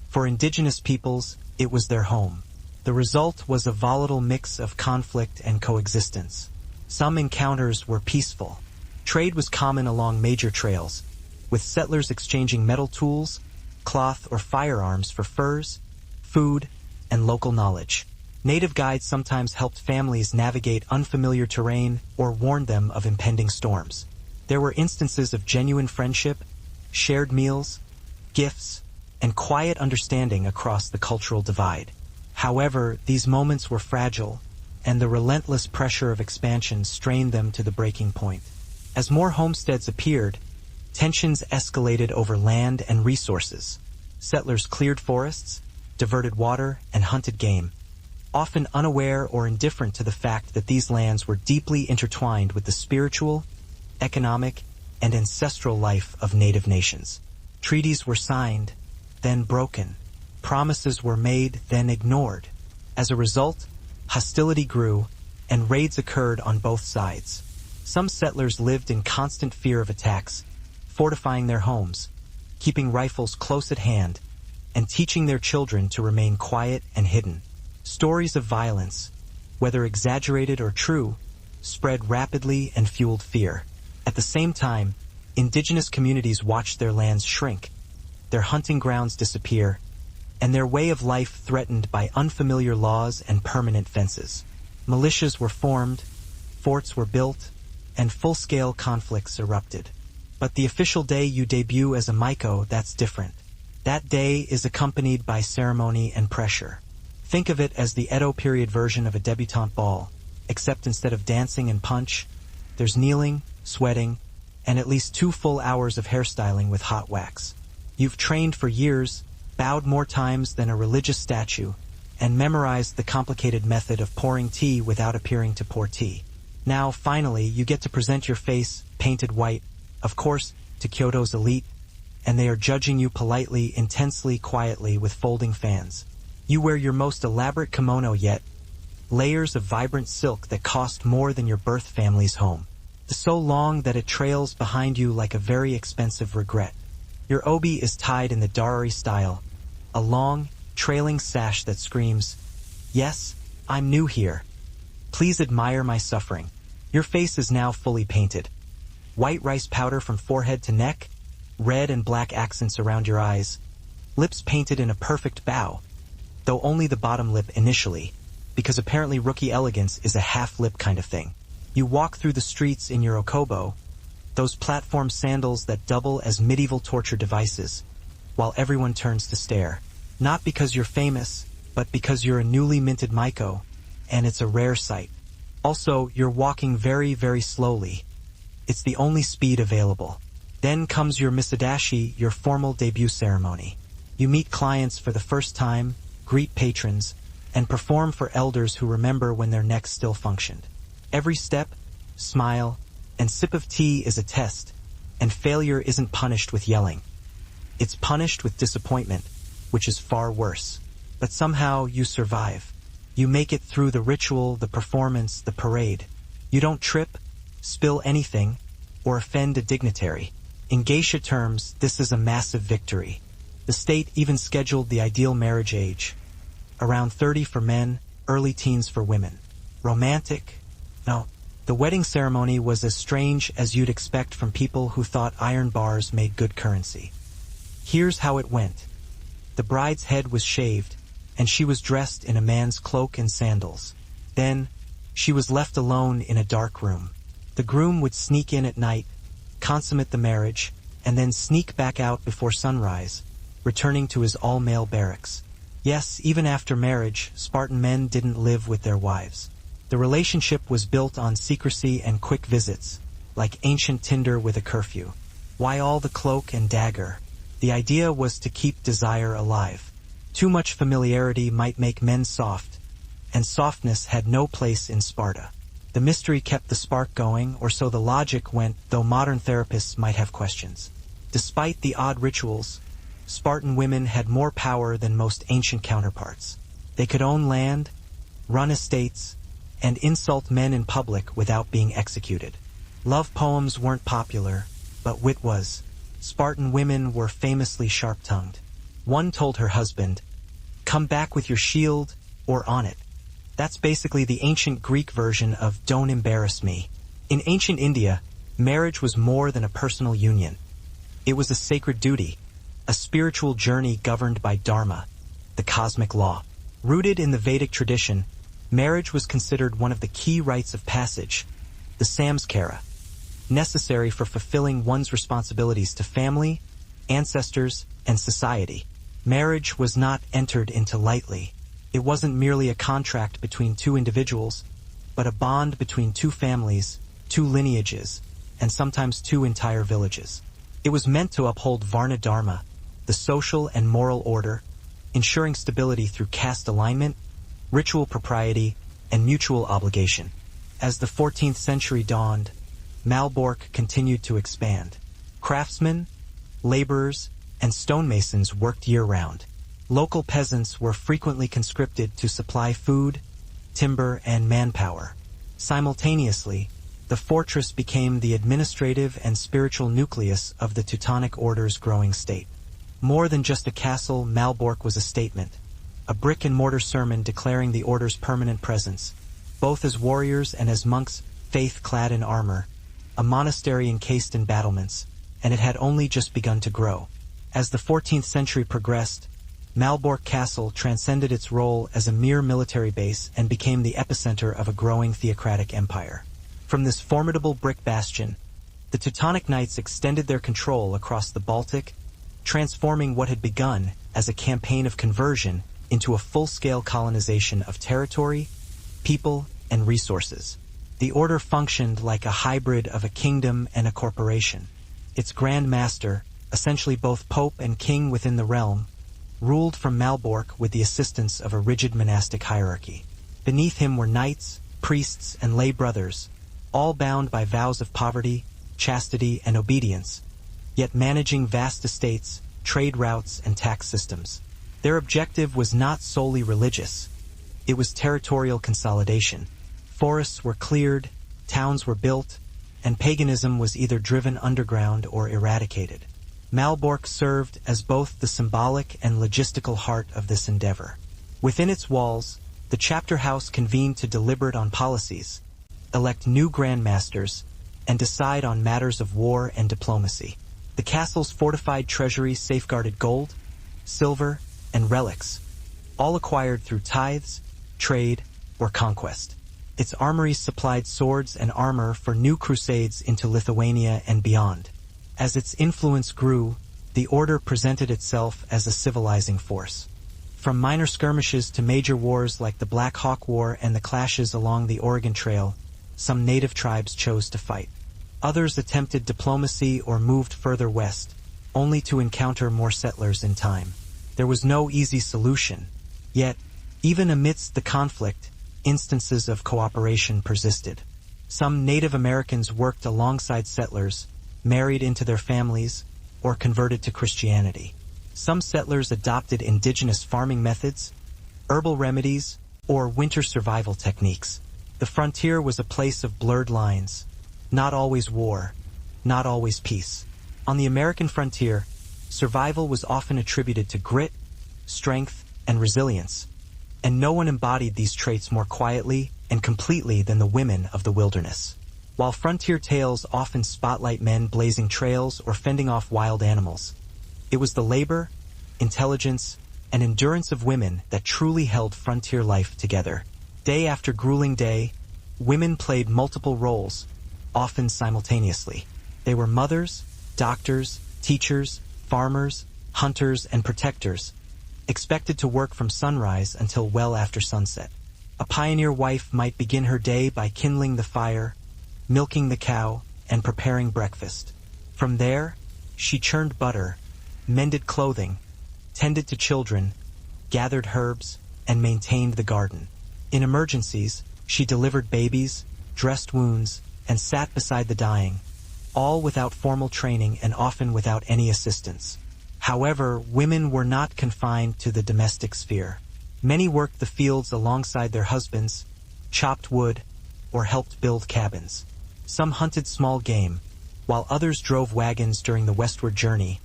For indigenous peoples, it was their home. The result was a volatile mix of conflict and coexistence. Some encounters were peaceful. Trade was common along major trails, with settlers exchanging metal tools, cloth, or firearms for furs, food, and local knowledge. Native guides sometimes helped families navigate unfamiliar terrain or warned them of impending storms. There were instances of genuine friendship, shared meals, gifts, and quiet understanding across the cultural divide. However, these moments were fragile, and the relentless pressure of expansion strained them to the breaking point. As more homesteads appeared, tensions escalated over land and resources. Settlers cleared forests, diverted water, and hunted game, often unaware or indifferent to the fact that these lands were deeply intertwined with the spiritual, economic, and ancestral life of native nations. Treaties were signed, then broken. Promises were made, then ignored. As a result, hostility grew, and raids occurred on both sides. Some settlers lived in constant fear of attacks, fortifying their homes, keeping rifles close at hand, and teaching their children to remain quiet and hidden. Stories of violence, whether exaggerated or true, spread rapidly and fueled fear. At the same time, indigenous communities watched their lands shrink, their hunting grounds disappear, and their way of life threatened by unfamiliar laws and permanent fences. Militias were formed, forts were built, and full-scale conflicts erupted. But the official day you debut as a Maiko, that's different. That day is accompanied by ceremony and pressure. Think of it as the Edo period version of a debutante ball, except instead of dancing and punch, there's kneeling, sweating, and at least 2 full hours of hairstyling with hot wax. You've trained for years, bowed more times than a religious statue, and memorized the complicated method of pouring tea without appearing to pour tea. Now, finally, you get to present your face, painted white, of course, to Kyoto's elite, and they are judging you politely, intensely, quietly, with folding fans. You wear your most elaborate kimono yet, layers of vibrant silk that cost more than your birth family's home. So long that it trails behind you like a very expensive regret. Your obi is tied in the Darari style, a long, trailing sash that screams, "Yes, I'm new here. Please admire my suffering." Your face is now fully painted. White rice powder from forehead to neck, red and black accents around your eyes, lips painted in a perfect bow, though only the bottom lip initially, because apparently rookie elegance is a half-lip kind of thing. You walk through the streets in your okobo, those platform sandals that double as medieval torture devices, while everyone turns to stare. Not because you're famous, but because you're a newly minted Maiko, and it's a rare sight. Also, you're walking very, very slowly. It's the only speed available. Then comes your misadashi, your formal debut ceremony. You meet clients for the first time, greet patrons, and perform for elders who remember when their necks still functioned. Every step, smile, and sip of tea is a test, and failure isn't punished with yelling. It's punished with disappointment, which is far worse. But somehow you survive. You make it through the ritual, the performance, the parade. You don't trip, spill anything, or offend a dignitary. In geisha terms, this is a massive victory. The state even scheduled the ideal marriage age. Around 30 for men, early teens for women. Romantic? No. The wedding ceremony was as strange as you'd expect from people who thought iron bars made good currency. Here's how it went. The bride's head was shaved, and she was dressed in a man's cloak and sandals. Then, she was left alone in a dark room. The groom would sneak in at night, consummate the marriage, and then sneak back out before sunrise, returning to his all-male barracks. Yes, even after marriage, Spartan men didn't live with their wives. The relationship was built on secrecy and quick visits, like ancient Tinder with a curfew. Why all the cloak and dagger? The idea was to keep desire alive. Too much familiarity might make men soft, and softness had no place in Sparta. The mystery kept the spark going, or so the logic went, though modern therapists might have questions. Despite the odd rituals, Spartan women had more power than most ancient counterparts. They could own land, run estates, and insult men in public without being executed. Love poems weren't popular, but wit was. Spartan women were famously sharp-tongued. One told her husband, "Come back with your shield, or on it. That's basically the ancient Greek version of "don't embarrass me." In ancient India, marriage was more than a personal union. It was a sacred duty, a spiritual journey governed by dharma, the cosmic law. Rooted in the Vedic tradition, marriage was considered one of the key rites of passage, the samskara, necessary for fulfilling one's responsibilities to family, ancestors, and society. Marriage was not entered into lightly. It wasn't merely a contract between two individuals, but a bond between two families, two lineages, and sometimes two entire villages. It was meant to uphold Varna Dharma, the social and moral order, ensuring stability through caste alignment, ritual propriety, and mutual obligation. As the 14th century dawned, Malbork continued to expand. Craftsmen, laborers, and stonemasons worked year-round. Local peasants were frequently conscripted to supply food, timber, and manpower. Simultaneously, the fortress became the administrative and spiritual nucleus of the Teutonic Order's growing state. More than just a castle, Malbork was a statement, a brick-and-mortar sermon declaring the Order's permanent presence, both as warriors and as monks, faith-clad in armor, a monastery encased in battlements, and it had only just begun to grow. As the 14th century progressed, Malbork Castle transcended its role as a mere military base and became the epicenter of a growing theocratic empire. From this formidable brick bastion, the Teutonic Knights extended their control across the Baltic, transforming what had begun as a campaign of conversion into a full-scale colonization of territory, people, and resources. The order functioned like a hybrid of a kingdom and a corporation. Its Grand Master, essentially both Pope and King within the realm, ruled from Malbork with the assistance of a rigid monastic hierarchy. Beneath him were knights, priests, and lay brothers, all bound by vows of poverty, chastity, and obedience, yet managing vast estates, trade routes, and tax systems. Their objective was not solely religious. It was territorial consolidation. Forests were cleared, towns were built, and paganism was either driven underground or eradicated. Malbork served as both the symbolic and logistical heart of this endeavor. Within its walls, the chapter house convened to deliberate on policies, elect new Grand Masters, and decide on matters of war and diplomacy. The castle's fortified treasury safeguarded gold, silver, and relics, all acquired through tithes, trade, or conquest. Its armories supplied swords and armor for new crusades into Lithuania and beyond. As its influence grew, the order presented itself as a civilizing force. From minor skirmishes to major wars like the Black Hawk War and the clashes along the Oregon Trail, some native tribes chose to fight. Others attempted diplomacy or moved further west, only to encounter more settlers in time. There was no easy solution. Yet, even amidst the conflict, instances of cooperation persisted. Some Native Americans worked alongside settlers, married into their families, or converted to Christianity. Some settlers adopted indigenous farming methods, herbal remedies, or winter survival techniques. The frontier was a place of blurred lines, not always war, not always peace. On the American frontier, survival was often attributed to grit, strength, and resilience, and no one embodied these traits more quietly and completely than the women of the wilderness. While frontier tales often spotlight men blazing trails or fending off wild animals, it was the labor, intelligence, and endurance of women that truly held frontier life together. Day after grueling day, women played multiple roles, often simultaneously. They were mothers, doctors, teachers, farmers, hunters, and protectors, expected to work from sunrise until well after sunset. A pioneer wife might begin her day by kindling the fire, milking the cow, and preparing breakfast. From there, she churned butter, mended clothing, tended to children, gathered herbs, and maintained the garden. In emergencies, she delivered babies, dressed wounds, and sat beside the dying, all without formal training and often without any assistance. However, women were not confined to the domestic sphere. Many worked the fields alongside their husbands, chopped wood, or helped build cabins. Some hunted small game, while others drove wagons during the westward journey,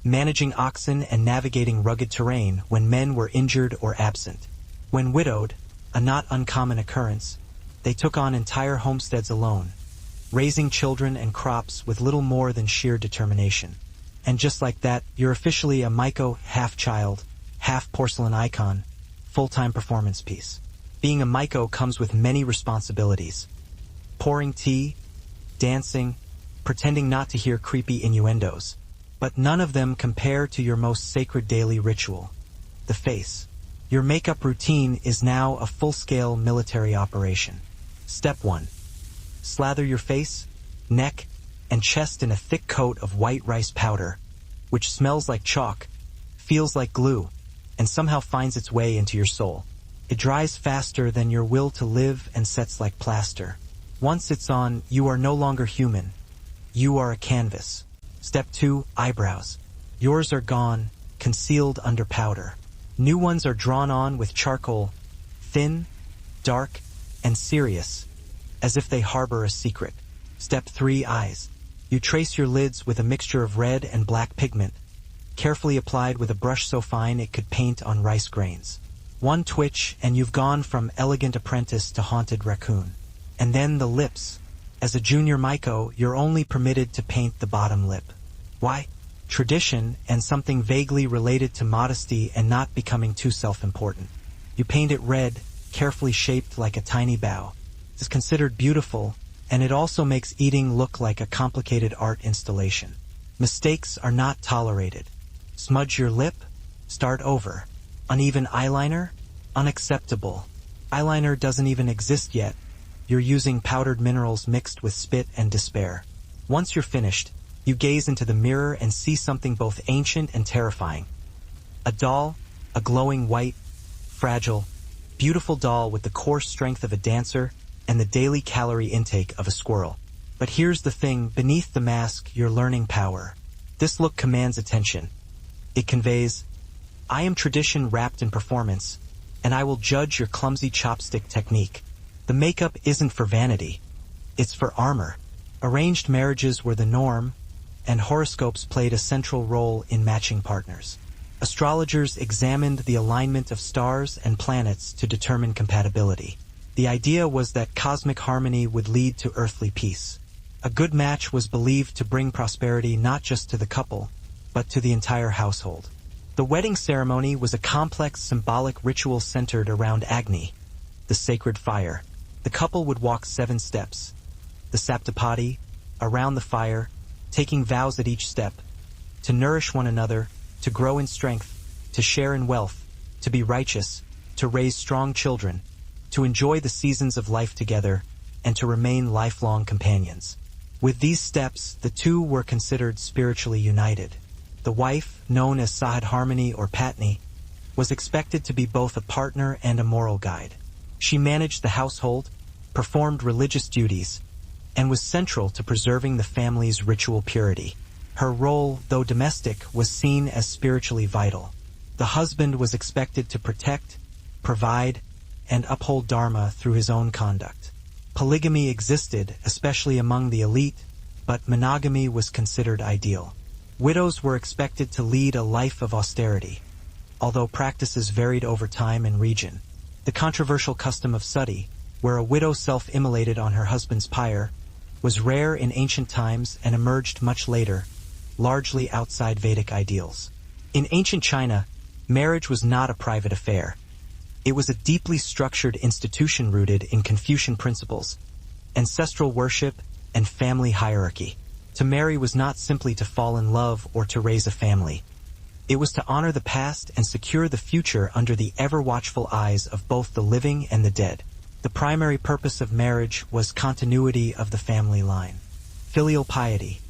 managing oxen and navigating rugged terrain when men were injured or absent. When widowed, a not uncommon occurrence, they took on entire homesteads alone, raising children and crops with little more than sheer determination. And just like that, you're officially a Maiko half-child, half-porcelain icon, full-time performance piece. Being a Maiko comes with many responsibilities. Pouring tea, dancing, pretending not to hear creepy innuendos. But none of them compare to your most sacred daily ritual, the face. Your makeup routine is now a full-scale military operation. Step 1. Slather your face, neck, and chest in a thick coat of white rice powder, which smells like chalk, feels like glue, and somehow finds its way into your soul. It dries faster than your will to live and sets like plaster. Once it's on, you are no longer human. You are a canvas. Step 2. Eyebrows. Yours are gone, concealed under powder. New ones are drawn on with charcoal, thin, dark, and serious, as if they harbor a secret. Step 3. Eyes. You trace your lids with a mixture of red and black pigment, carefully applied with a brush so fine it could paint on rice grains. One twitch and you've gone from elegant apprentice to haunted raccoon. And then the lips. As a junior Maiko, you're only permitted to paint the bottom lip. Why? Tradition and something vaguely related to modesty and not becoming too self-important. You paint it red, carefully shaped like a tiny bow. It's considered beautiful, and it also makes eating look like a complicated art installation. Mistakes are not tolerated. Smudge your lip? Start over. Uneven eyeliner? Unacceptable. Eyeliner doesn't even exist yet. You're using powdered minerals mixed with spit and despair. Once you're finished, you gaze into the mirror and see something both ancient and terrifying. A doll, a glowing white, fragile, beautiful doll with the core strength of a dancer and the daily calorie intake of a squirrel. But here's the thing, beneath the mask, you're learning power. This look commands attention. It conveys, I am tradition wrapped in performance, and I will judge your clumsy chopstick technique. The makeup isn't for vanity. It's for armor. Arranged marriages were the norm, and horoscopes played a central role in matching partners. Astrologers examined the alignment of stars and planets to determine compatibility. The idea was that cosmic harmony would lead to earthly peace. A good match was believed to bring prosperity not just to the couple, but to the entire household. The wedding ceremony was a complex symbolic ritual centered around Agni, the sacred fire. The couple would walk 7 steps, the Saptapadi, around the fire, taking vows at each step, to nourish one another, to grow in strength, to share in wealth, to be righteous, to raise strong children, to enjoy the seasons of life together, and to remain lifelong companions. With these steps, the two were considered spiritually united. The wife, known as Sahad Harmony or Patni, was expected to be both a partner and a moral guide. She managed the household, performed religious duties, and was central to preserving the family's ritual purity. Her role, though domestic, was seen as spiritually vital. The husband was expected to protect, provide, and uphold Dharma through his own conduct. Polygamy existed, especially among the elite, but monogamy was considered ideal. Widows were expected to lead a life of austerity, although practices varied over time and region. The controversial custom of sati, where a widow self-immolated on her husband's pyre, was rare in ancient times and emerged much later, largely outside Vedic ideals. In ancient China, marriage was not a private affair. It was a deeply structured institution rooted in Confucian principles, ancestral worship, and family hierarchy. To marry was not simply to fall in love or to raise a family. It was to honor the past and secure the future under the ever-watchful eyes of both the living and the dead. The primary purpose of marriage was continuity of the family line. Filial piety,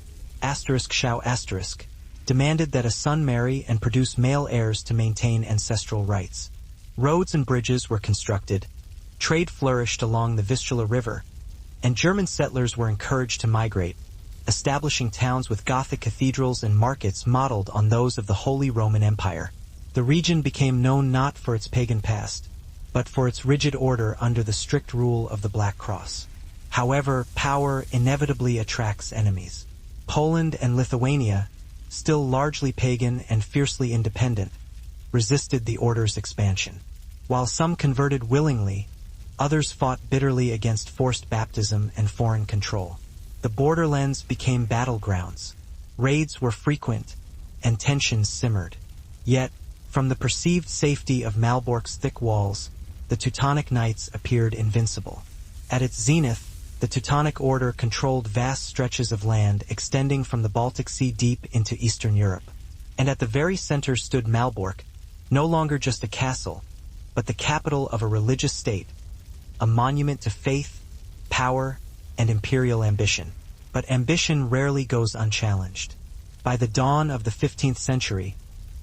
****, demanded that a son marry and produce male heirs to maintain ancestral rights. Roads and bridges were constructed, trade flourished along the Vistula River, and German settlers were encouraged to migrate, establishing towns with Gothic cathedrals and markets modeled on those of the Holy Roman Empire. The region became known not for its pagan past, but for its rigid order under the strict rule of the Black Cross. However, power inevitably attracts enemies. Poland and Lithuania, still largely pagan and fiercely independent, resisted the order's expansion. While some converted willingly, others fought bitterly against forced baptism and foreign control. The borderlands became battlegrounds. Raids were frequent, and tensions simmered. Yet, from the perceived safety of Malbork's thick walls, the Teutonic Knights appeared invincible. At its zenith, the Teutonic Order controlled vast stretches of land extending from the Baltic Sea deep into Eastern Europe. And at the very center stood Malbork, no longer just a castle, but the capital of a religious state, a monument to faith, power, and imperial ambition. But ambition rarely goes unchallenged. By the dawn of the 15th century,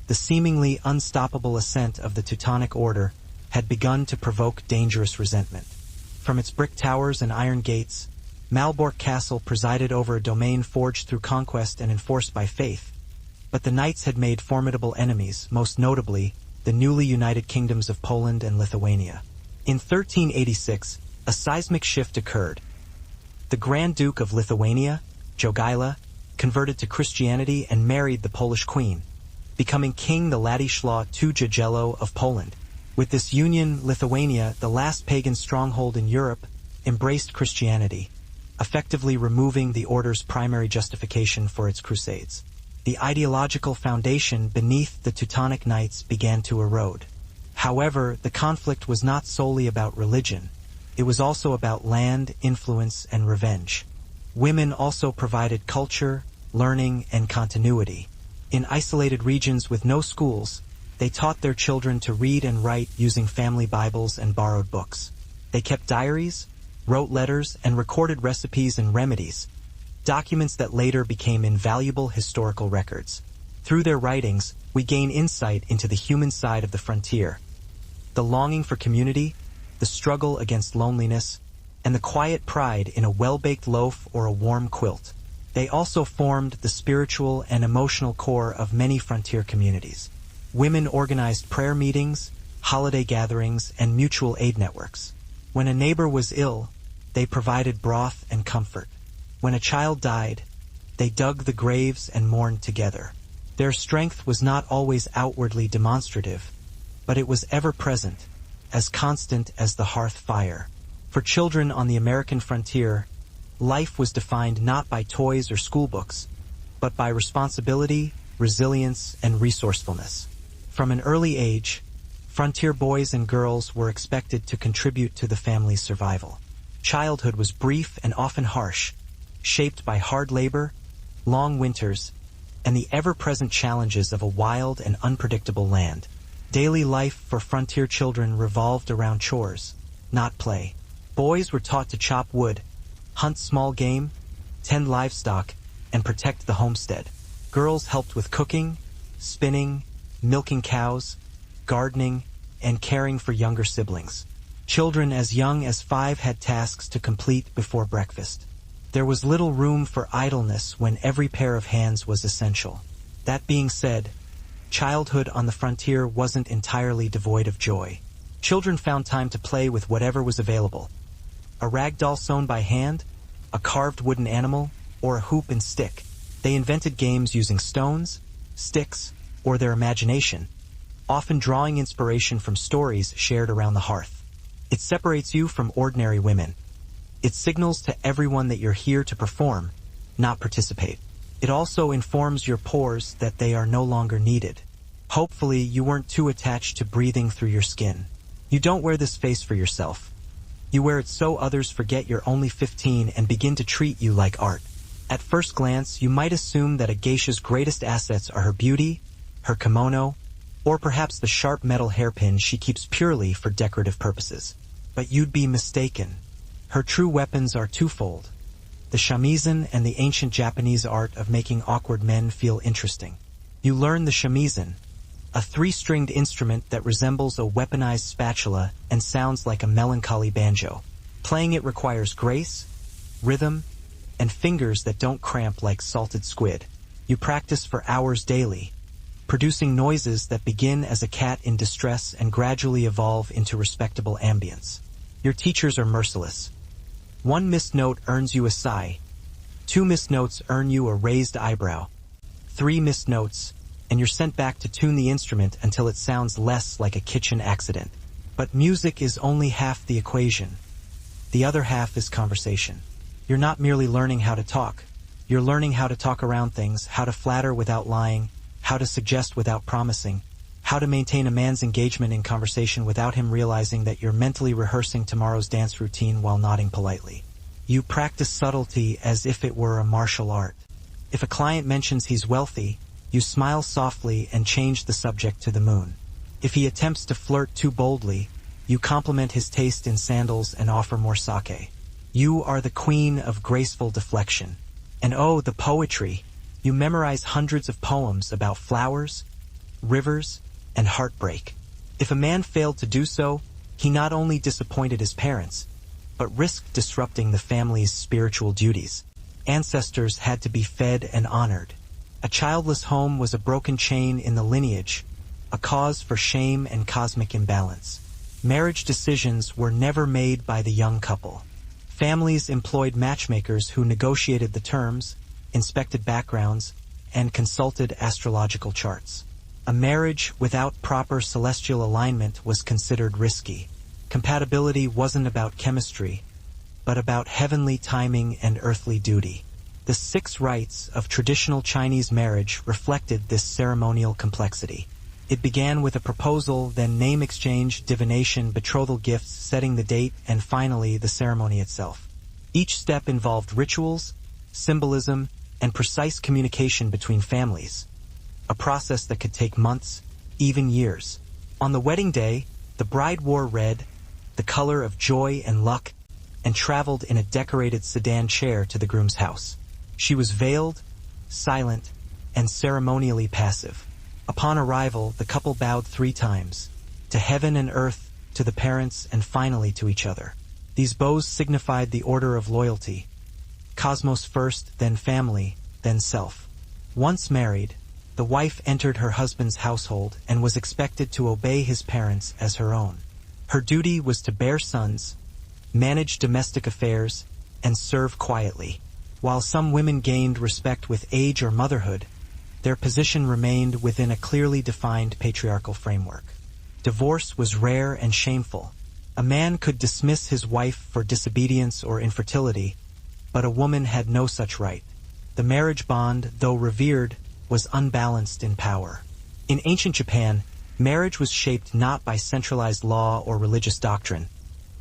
the seemingly unstoppable ascent of the Teutonic Order had begun to provoke dangerous resentment. From its brick towers and iron gates, Malbork Castle presided over a domain forged through conquest and enforced by faith. But the knights had made formidable enemies, most notably the newly united kingdoms of Poland and Lithuania. In 1386, a seismic shift occurred. The Grand Duke of Lithuania, Jogaila, converted to Christianity and married the Polish queen, becoming King the Ladislaw II Jagiello of Poland. With this union, Lithuania, the last pagan stronghold in Europe, embraced Christianity, effectively removing the order's primary justification for its crusades. The ideological foundation beneath the Teutonic Knights began to erode. However, the conflict was not solely about religion. It was also about land, influence, and revenge. Women also provided culture, learning, and continuity. In isolated regions with no schools, they taught their children to read and write using family Bibles and borrowed books. They kept diaries, wrote letters, and recorded recipes and remedies, documents that later became invaluable historical records. Through their writings, we gain insight into the human side of the frontier, the longing for community, the struggle against loneliness, and the quiet pride in a well-baked loaf or a warm quilt. They also formed the spiritual and emotional core of many frontier communities. Women organized prayer meetings, holiday gatherings, and mutual aid networks. When a neighbor was ill, they provided broth and comfort. When a child died, they dug the graves and mourned together. Their strength was not always outwardly demonstrative, but it was ever present, as constant as the hearth fire. For children on the American frontier, life was defined not by toys or schoolbooks, but by responsibility, resilience, and resourcefulness. From an early age, frontier boys and girls were expected to contribute to the family's survival. Childhood was brief and often harsh, shaped by hard labor, long winters, and the ever-present challenges of a wild and unpredictable land. Daily life for frontier children revolved around chores, not play. Boys were taught to chop wood, hunt small game, tend livestock, and protect the homestead. Girls helped with cooking, spinning, milking cows, gardening, and caring for younger siblings. Children as young as 5 had tasks to complete before breakfast. There was little room for idleness when every pair of hands was essential. That being said, childhood on the frontier wasn't entirely devoid of joy. Children found time to play with whatever was available. A rag doll sewn by hand, a carved wooden animal, or a hoop and stick. They invented games using stones, sticks, or their imagination, often drawing inspiration from stories shared around the hearth. It separates you from ordinary women. It signals to everyone that you're here to perform, not participate. It also informs your pores that they are no longer needed. Hopefully, you weren't too attached to breathing through your skin. You don't wear this face for yourself. You wear it so others forget you're only 15 and begin to treat you like art. At first glance, you might assume that a geisha's greatest assets are her beauty, her kimono, or perhaps the sharp metal hairpin she keeps purely for decorative purposes. But you'd be mistaken. Her true weapons are twofold: the shamisen and the ancient Japanese art of making awkward men feel interesting. You learn the shamisen, a 3-stringed instrument that resembles a weaponized spatula and sounds like a melancholy banjo. Playing it requires grace, rhythm, and fingers that don't cramp like salted squid. You practice for hours daily, producing noises that begin as a cat in distress and gradually evolve into respectable ambience. Your teachers are merciless. 1 missed note earns you a sigh. 2 missed notes earn you a raised eyebrow. 3 missed notes, and you're sent back to tune the instrument until it sounds less like a kitchen accident. But music is only half the equation. The other half is conversation. You're not merely learning how to talk. You're learning how to talk around things, how to flatter without lying, how to suggest without promising, how to maintain a man's engagement in conversation without him realizing that you're mentally rehearsing tomorrow's dance routine while nodding politely. You practice subtlety as if it were a martial art. If a client mentions he's wealthy, you smile softly and change the subject to the moon. If he attempts to flirt too boldly, you compliment his taste in sandals and offer more sake. You are the queen of graceful deflection. And oh, the poetry! You memorize hundreds of poems about flowers, rivers, and heartbreak. If a man failed to do so, he not only disappointed his parents, but risked disrupting the family's spiritual duties. Ancestors had to be fed and honored. A childless home was a broken chain in the lineage, a cause for shame and cosmic imbalance. Marriage decisions were never made by the young couple. Families employed matchmakers who negotiated the terms, inspected backgrounds, and consulted astrological charts. A marriage without proper celestial alignment was considered risky. Compatibility wasn't about chemistry, but about heavenly timing and earthly duty. The 6 rites of traditional Chinese marriage reflected this ceremonial complexity. It began with a proposal, then name exchange, divination, betrothal gifts, setting the date, and finally the ceremony itself. Each step involved rituals, symbolism, and precise communication between families, a process that could take months, even years. On the wedding day, the bride wore red, the color of joy and luck, and traveled in a decorated sedan chair to the groom's house. She was veiled, silent, and ceremonially passive. Upon arrival, the couple bowed 3 times, to heaven and earth, to the parents, and finally to each other. These bows signified the order of loyalty. Cosmos first, then family, then self. Once married, the wife entered her husband's household and was expected to obey his parents as her own. Her duty was to bear sons, manage domestic affairs, and serve quietly. While some women gained respect with age or motherhood, their position remained within a clearly defined patriarchal framework. Divorce was rare and shameful. A man could dismiss his wife for disobedience or infertility, but a woman had no such right. The marriage bond, though revered, was unbalanced in power. In ancient Japan, marriage was shaped not by centralized law or religious doctrine,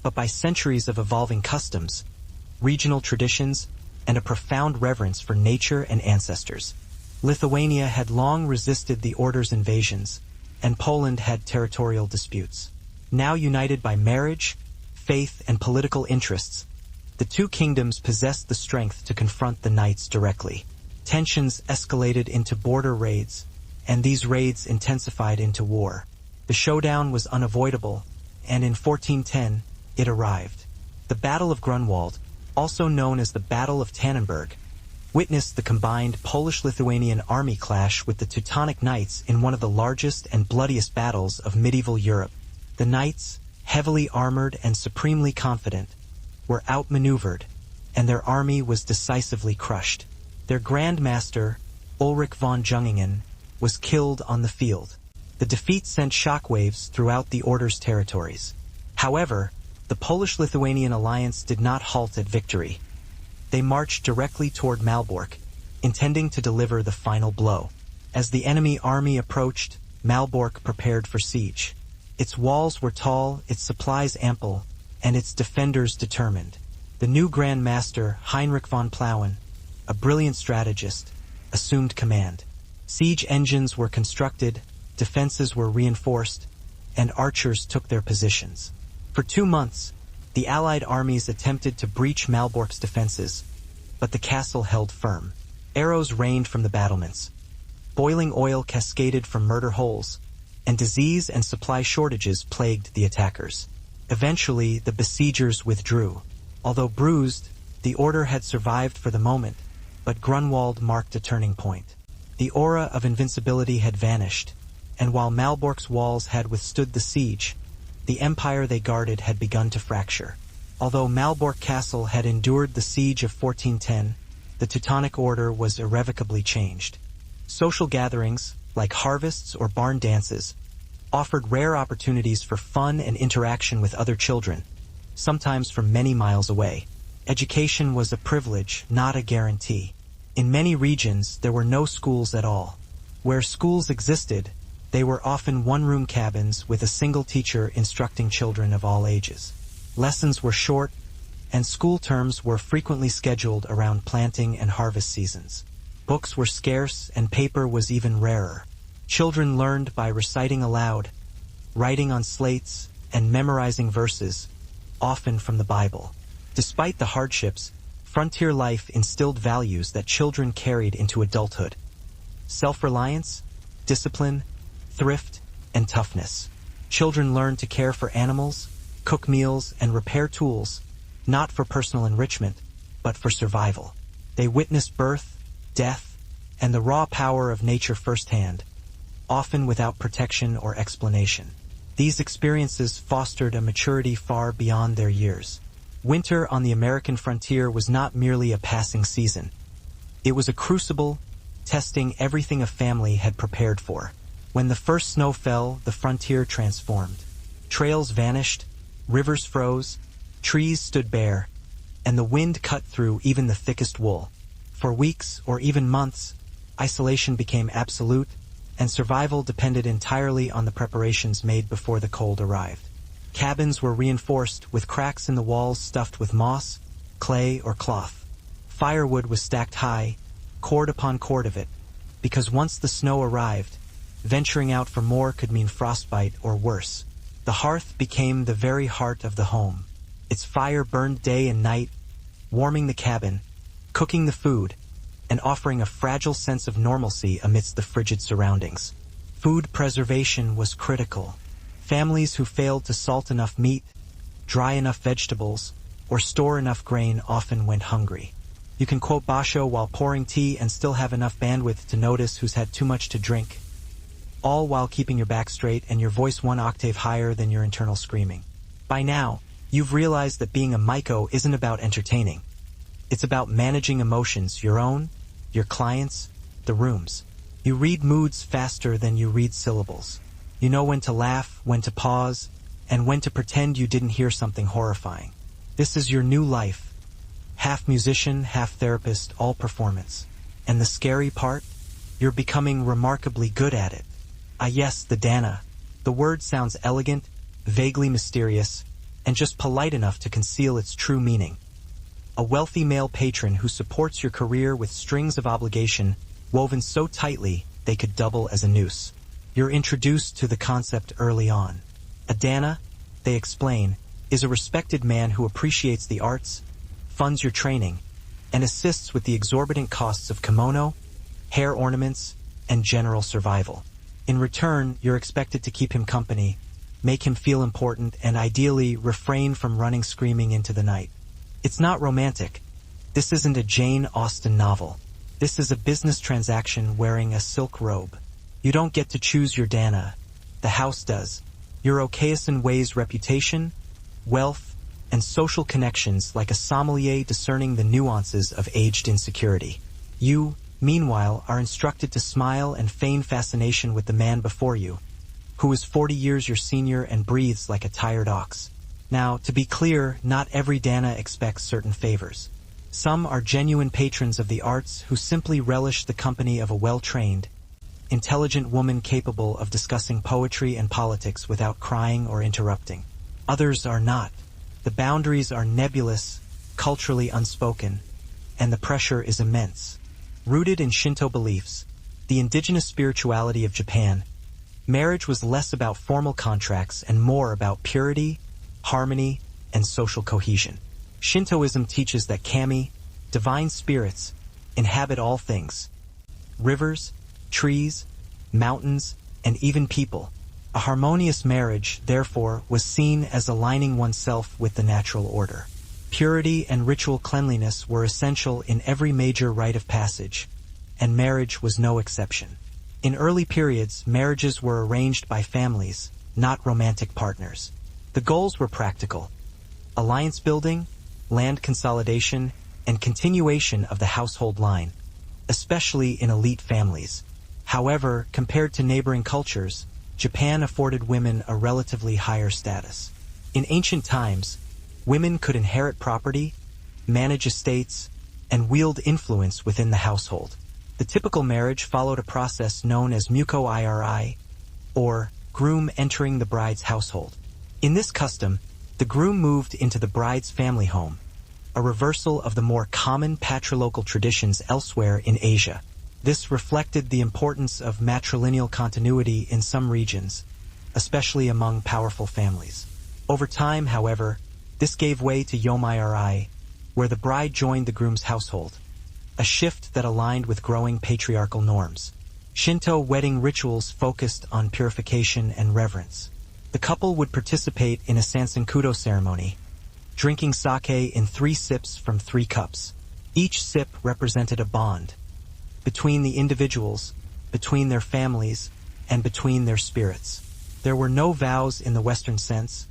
but by centuries of evolving customs, regional traditions, and a profound reverence for nature and ancestors. Lithuania had long resisted the order's invasions, and Poland had territorial disputes. Now united by marriage, faith, and political interests, the 2 kingdoms possessed the strength to confront the knights directly. Tensions escalated into border raids, and these raids intensified into war. The showdown was unavoidable, and in 1410, it arrived. The Battle of Grunwald, also known as the Battle of Tannenberg, witnessed the combined Polish-Lithuanian army clash with the Teutonic Knights in one of the largest and bloodiest battles of medieval Europe. The Knights, heavily armored and supremely confident, were outmaneuvered, and their army was decisively crushed. Their Grand Master, Ulrich von Jungingen, was killed on the field. The defeat sent shockwaves throughout the Order's territories. However, the Polish-Lithuanian alliance did not halt at victory. They marched directly toward Malbork, intending to deliver the final blow. As the enemy army approached, Malbork prepared for siege. Its walls were tall, its supplies ample, and its defenders determined. The new Grand Master, Heinrich von Plauen, a brilliant strategist, assumed command. Siege engines were constructed, defenses were reinforced, and archers took their positions. For 2 months, the Allied armies attempted to breach Malbork's defenses, but the castle held firm. Arrows rained from the battlements. Boiling oil cascaded from murder holes, and disease and supply shortages plagued the attackers. Eventually, the besiegers withdrew. Although bruised, the order had survived for the moment, but Grunwald marked a turning point. The aura of invincibility had vanished, and while Malbork's walls had withstood the siege, the empire they guarded had begun to fracture. Although Malbork Castle had endured the siege of 1410, the Teutonic Order was irrevocably changed. Social gatherings, like harvests or barn dances, offered rare opportunities for fun and interaction with other children, sometimes from many miles away. Education was a privilege, not a guarantee. In many regions, there were no schools at all. Where schools existed, they were often one-room cabins with a single teacher instructing children of all ages. Lessons were short, and school terms were frequently scheduled around planting and harvest seasons. Books were scarce, and paper was even rarer. Children learned by reciting aloud, writing on slates, and memorizing verses, often from the Bible. Despite the hardships, frontier life instilled values that children carried into adulthood: self-reliance, discipline, thrift, and toughness. Children learned to care for animals, cook meals, and repair tools, not for personal enrichment, but for survival. They witnessed birth, death, and the raw power of nature firsthand, often without protection or explanation. These experiences fostered a maturity far beyond their years. Winter on the American frontier was not merely a passing season. It was a crucible, testing everything a family had prepared for. When the first snow fell, the frontier transformed. Trails vanished, rivers froze, trees stood bare, and the wind cut through even the thickest wool. For weeks, or even months, isolation became absolute, and survival depended entirely on the preparations made before the cold arrived. Cabins were reinforced with cracks in the walls stuffed with moss, clay, or cloth. Firewood was stacked high, cord upon cord of it, because once the snow arrived, venturing out for more could mean frostbite or worse. The hearth became the very heart of the home. Its fire burned day and night, warming the cabin, cooking the food, and offering a fragile sense of normalcy amidst the frigid surroundings. Food preservation was critical. Families who failed to salt enough meat, dry enough vegetables, or store enough grain often went hungry. You can quote Basho while pouring tea and still have enough bandwidth to notice who's had too much to drink, all while keeping your back straight and your voice one octave higher than your internal screaming. By now, you've realized that being a Maiko isn't about entertaining. It's about managing emotions, your own, your clients', the room's. You read moods faster than you read syllables. You know when to laugh, when to pause, and when to pretend you didn't hear something horrifying. This is your new life. Half musician, half therapist, all performance. And the scary part? You're becoming remarkably good at it. Ah yes, the Dana. The word sounds elegant, vaguely mysterious, and just polite enough to conceal its true meaning. A wealthy male patron who supports your career with strings of obligation woven so tightly they could double as a noose. You're introduced to the concept early on. A Dana, they explain, is a respected man who appreciates the arts, funds your training, and assists with the exorbitant costs of kimono, hair ornaments, and general survival. In return, you're expected to keep him company, make him feel important, and ideally refrain from running screaming into the night. It's not romantic. This isn't a Jane Austen novel. This is a business transaction wearing a silk robe. You don't get to choose your Dana. The house does. Your Okayasan weighs reputation, wealth, and social connections like a sommelier discerning the nuances of aged insecurity. You, meanwhile, are instructed to smile and feign fascination with the man before you, who is 40 years your senior and breathes like a tired ox. Now, to be clear, not every Dana expects certain favors. Some are genuine patrons of the arts who simply relish the company of a well-trained, intelligent woman capable of discussing poetry and politics without crying or interrupting. Others are not. The boundaries are nebulous, culturally unspoken, and the pressure is immense. Rooted in Shinto beliefs, the indigenous spirituality of Japan, marriage was less about formal contracts and more about purity, harmony, and social cohesion. Shintoism teaches that kami, divine spirits, inhabit all things: rivers, trees, mountains, and even people. A harmonious marriage, therefore, was seen as aligning oneself with the natural order. Purity and ritual cleanliness were essential in every major rite of passage, and marriage was no exception. In early periods, marriages were arranged by families, not romantic partners. The goals were practical: alliance building, land consolidation, and continuation of the household line, especially in elite families. However, compared to neighboring cultures, Japan afforded women a relatively higher status. In ancient times, women could inherit property, manage estates, and wield influence within the household. The typical marriage followed a process known as muko iri, or groom entering the bride's household. In this custom, the groom moved into the bride's family home, a reversal of the more common patrilocal traditions elsewhere in Asia. This reflected the importance of matrilineal continuity in some regions, especially among powerful families. Over time, however, this gave way to yomiri, where the bride joined the groom's household, a shift that aligned with growing patriarchal norms. Shinto wedding rituals focused on purification and reverence. The couple would participate in a sansenkudo ceremony, drinking sake in 3 sips from 3 cups. Each sip represented a bond between the individuals, between their families, and between their spirits. There were no vows in the Western sense,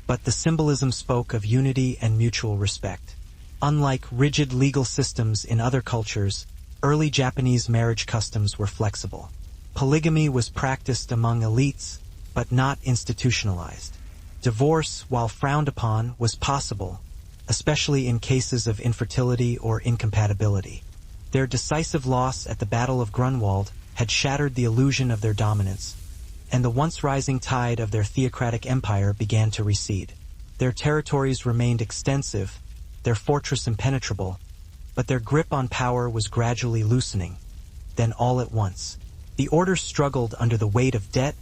but the symbolism spoke of unity and mutual respect. Unlike rigid legal systems in other cultures, early Japanese marriage customs were flexible. Polygamy was practiced among elites, but not institutionalized. Divorce, while frowned upon, was possible, especially in cases of infertility or incompatibility. Their decisive loss at the Battle of Grunwald had shattered the illusion of their dominance, and the once rising tide of their theocratic empire began to recede. Their territories remained extensive, their fortress impenetrable, but their grip on power was gradually loosening. Then all at once, the order struggled under the weight of debt,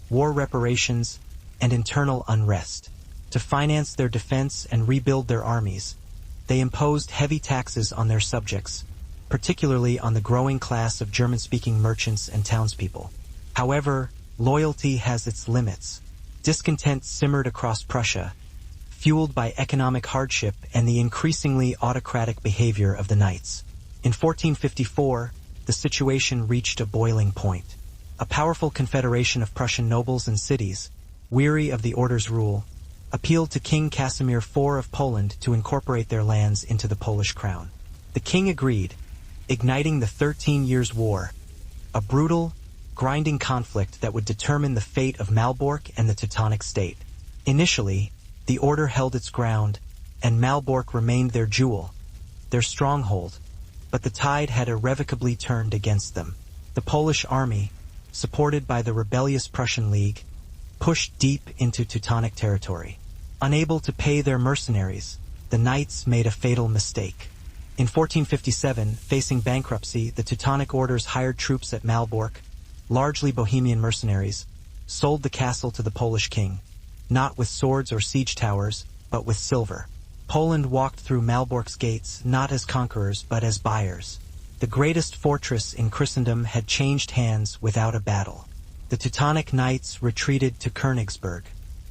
war reparations, and internal unrest. To finance their defense and rebuild their armies, they imposed heavy taxes on their subjects, particularly on the growing class of German-speaking merchants and townspeople. However, loyalty has its limits. Discontent simmered across Prussia, fueled by economic hardship and the increasingly autocratic behavior of the knights. In 1454, the situation reached a boiling point. A powerful confederation of Prussian nobles and cities, weary of the order's rule, appealed to King Casimir IV of Poland to incorporate their lands into the Polish crown. The king agreed, igniting the 13 Years' War, a brutal, grinding conflict that would determine the fate of Malbork and the Teutonic state. Initially, the order held its ground, and Malbork remained their jewel, their stronghold, but the tide had irrevocably turned against them. The Polish army, supported by the rebellious Prussian League, pushed deep into Teutonic territory. Unable to pay their mercenaries, the knights made a fatal mistake. In 1457, facing bankruptcy, the Teutonic orders hired troops at Malbork, largely Bohemian mercenaries, sold the castle to the Polish king, not with swords or siege towers, but with silver. Poland walked through Malbork's gates not as conquerors but as buyers. The greatest fortress in Christendom had changed hands without a battle. The Teutonic knights retreated to Königsberg.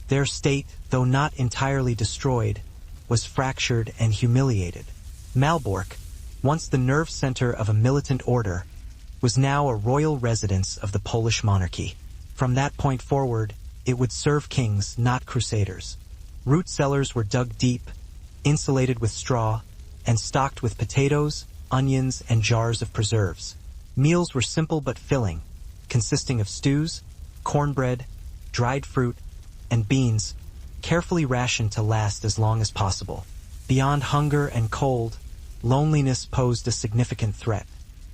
Their state, though not entirely destroyed, was fractured and humiliated. Malbork, once the nerve center of a militant order, was now a royal residence of the Polish monarchy. From that point forward, it would serve kings, not crusaders. Root cellars were dug deep, insulated with straw, and stocked with potatoes, onions, and jars of preserves. Meals were simple but filling, consisting of stews, cornbread, dried fruit, and beans, carefully rationed to last as long as possible. Beyond hunger and cold, loneliness posed a significant threat.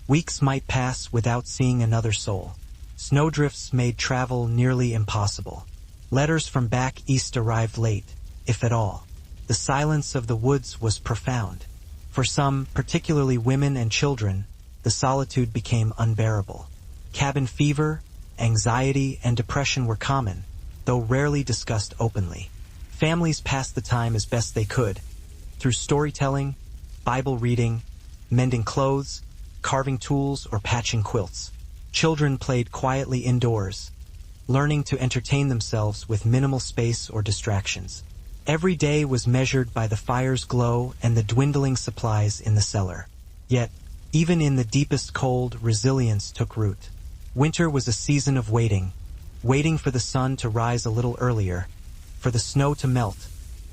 Weeks might pass without seeing another soul. Snowdrifts made travel nearly impossible. Letters from back east arrived late, if at all. The silence of the woods was profound. For some, particularly women and children, the solitude became unbearable. Cabin fever, anxiety, and depression were common, though rarely discussed openly. Families passed the time as best they could, through storytelling, Bible reading, mending clothes, carving tools, or patching quilts. Children played quietly indoors, learning to entertain themselves with minimal space or distractions. Every day was measured by the fire's glow and the dwindling supplies in the cellar. Yet, even in the deepest cold, resilience took root. Winter was a season of waiting, waiting for the sun to rise a little earlier, for the snow to melt,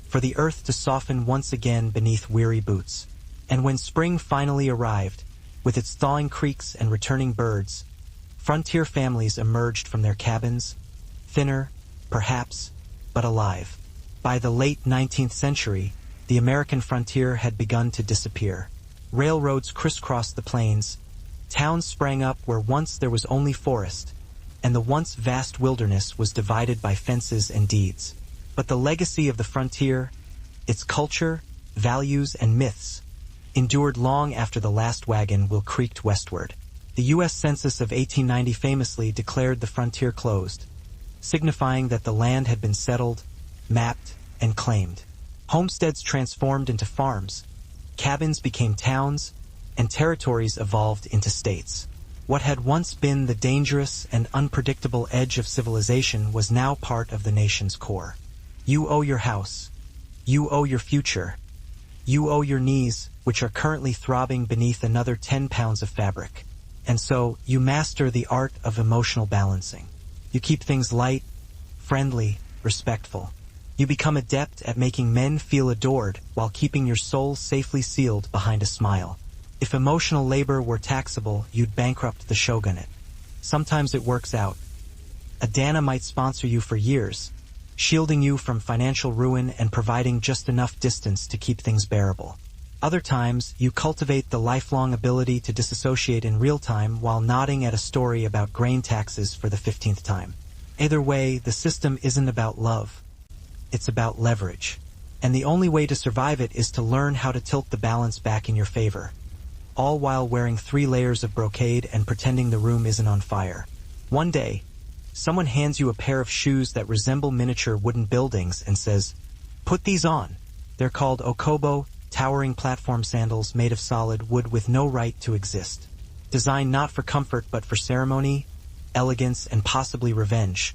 for the earth to soften once again beneath weary boots. And when spring finally arrived, with its thawing creeks and returning birds, frontier families emerged from their cabins, thinner, perhaps, but alive. By the late 19th century, the American frontier had begun to disappear. Railroads crisscrossed the plains, towns sprang up where once there was only forest, and the once vast wilderness was divided by fences and deeds. But the legacy of the frontier, its culture, values, and myths, endured long after the last wagon will creaked westward. The U.S. Census of 1890 famously declared the frontier closed, signifying that the land had been settled, mapped, and claimed. Homesteads transformed into farms, cabins became towns, and territories evolved into states. What had once been the dangerous and unpredictable edge of civilization was now part of the nation's core. You owe your house. You owe your future. You owe your knees, which are currently throbbing beneath another 10 pounds of fabric. And so, you master the art of emotional balancing. You keep things light, friendly, respectful. You become adept at making men feel adored while keeping your soul safely sealed behind a smile. If emotional labor were taxable, you'd bankrupt the shogunate. Sometimes it works out. A dana might sponsor you for years, shielding you from financial ruin and providing just enough distance to keep things bearable. Other times, you cultivate the lifelong ability to disassociate in real time while nodding at a story about grain taxes for the 15th time. Either way, the system isn't about love. It's about leverage. And the only way to survive it is to learn how to tilt the balance back in your favor, all while wearing 3 layers of brocade and pretending the room isn't on fire. One day, someone hands you a pair of shoes that resemble miniature wooden buildings and says, "Put these on." They're called okobo, towering platform sandals made of solid wood with no right to exist. Designed not for comfort but for ceremony, elegance, and possibly revenge.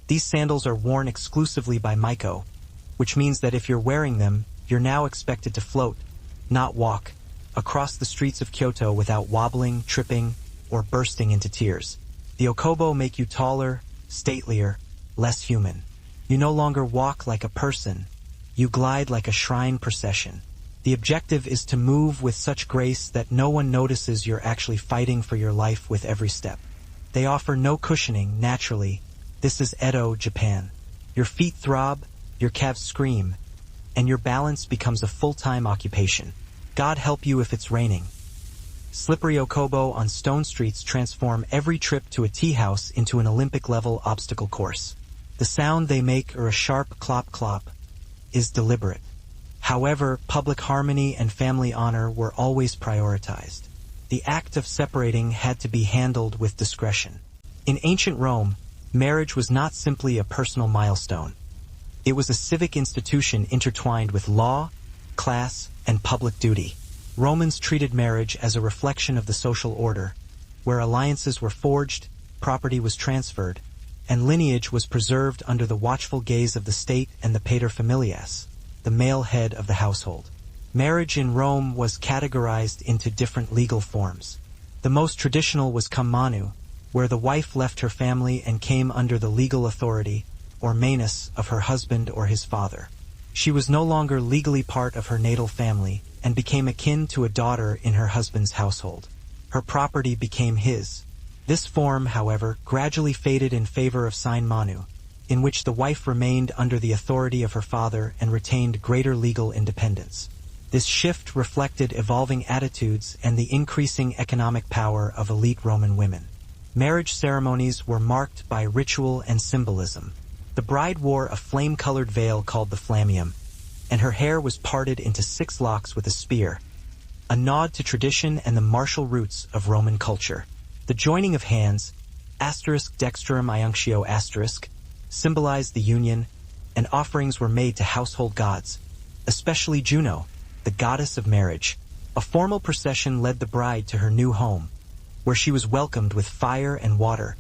These sandals are worn exclusively by Maiko, which means that if you're wearing them, you're now expected to float, not walk, across the streets of Kyoto without wobbling, tripping, or bursting into tears. The okobo make you taller, statelier, less human. You no longer walk like a person. You glide like a shrine procession. The objective is to move with such grace that no one notices you're actually fighting for your life with every step. They offer no cushioning, naturally. This is Edo, Japan. Your feet throb, your calves scream, and your balance becomes a full-time occupation. God help you if it's raining. Slippery okobo on stone streets transform every trip to a tea house into an Olympic-level obstacle course. The sound they make, or a sharp clop-clop, is deliberate. However, public harmony and family honor were always prioritized. The act of separating had to be handled with discretion. In ancient Rome, marriage was not simply a personal milestone. It was a civic institution intertwined with law, class, and public duty. Romans treated marriage as a reflection of the social order, where alliances were forged, property was transferred, and lineage was preserved under the watchful gaze of the state and the paterfamilias, the male head of the household. Marriage in Rome was categorized into different legal forms. The most traditional was kimono, where the wife left her family and came under the legal authority, or manus, of her husband or his father. She was no longer legally part of her natal family and became akin to a daughter in her husband's household. Her property became his. This form, however, gradually faded in favor of sign manu, in which the wife remained under the authority of her father and retained greater legal independence. This shift reflected evolving attitudes and the increasing economic power of elite Roman women. Marriage ceremonies were marked by ritual and symbolism. The bride wore a flame-colored veil called the flammeum, and her hair was parted into 6 locks with a spear, a nod to tradition and the martial roots of Roman culture. The joining of hands, *dextrum iunctio*, symbolized the union, and offerings were made to household gods, especially Juno, the goddess of marriage. A formal procession led the bride to her new home, where she was welcomed with fire and water,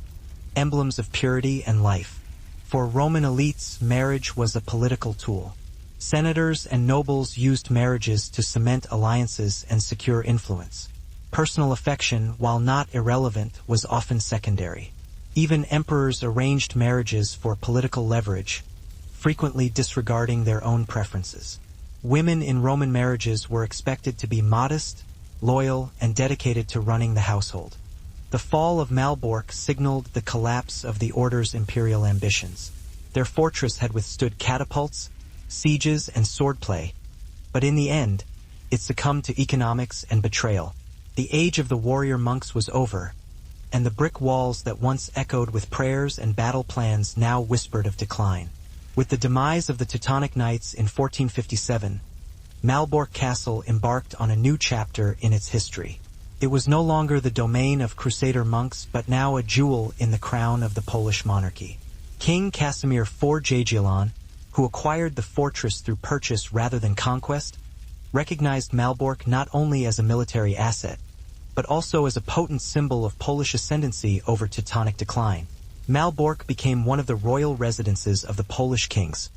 emblems of purity and life. For Roman elites, marriage was a political tool. Senators and nobles used marriages to cement alliances and secure influence. Personal affection, while not irrelevant, was often secondary. Even emperors arranged marriages for political leverage, frequently disregarding their own preferences. Women in Roman marriages were expected to be modest, loyal, and dedicated to running the household. The fall of Malbork signaled the collapse of the Order's imperial ambitions. Their fortress had withstood catapults, sieges, and swordplay, but in the end, it succumbed to economics and betrayal. The age of the warrior monks was over, and the brick walls that once echoed with prayers and battle plans now whispered of decline. With the demise of the Teutonic Knights in 1457, Malbork Castle embarked on a new chapter in its history. It was no longer the domain of Crusader monks, but now a jewel in the crown of the Polish monarchy. King Casimir IV Jagiellon, who acquired the fortress through purchase rather than conquest, recognized Malbork not only as a military asset, but also as a potent symbol of Polish ascendancy over Teutonic decline. Malbork became one of the royal residences of the Polish kings,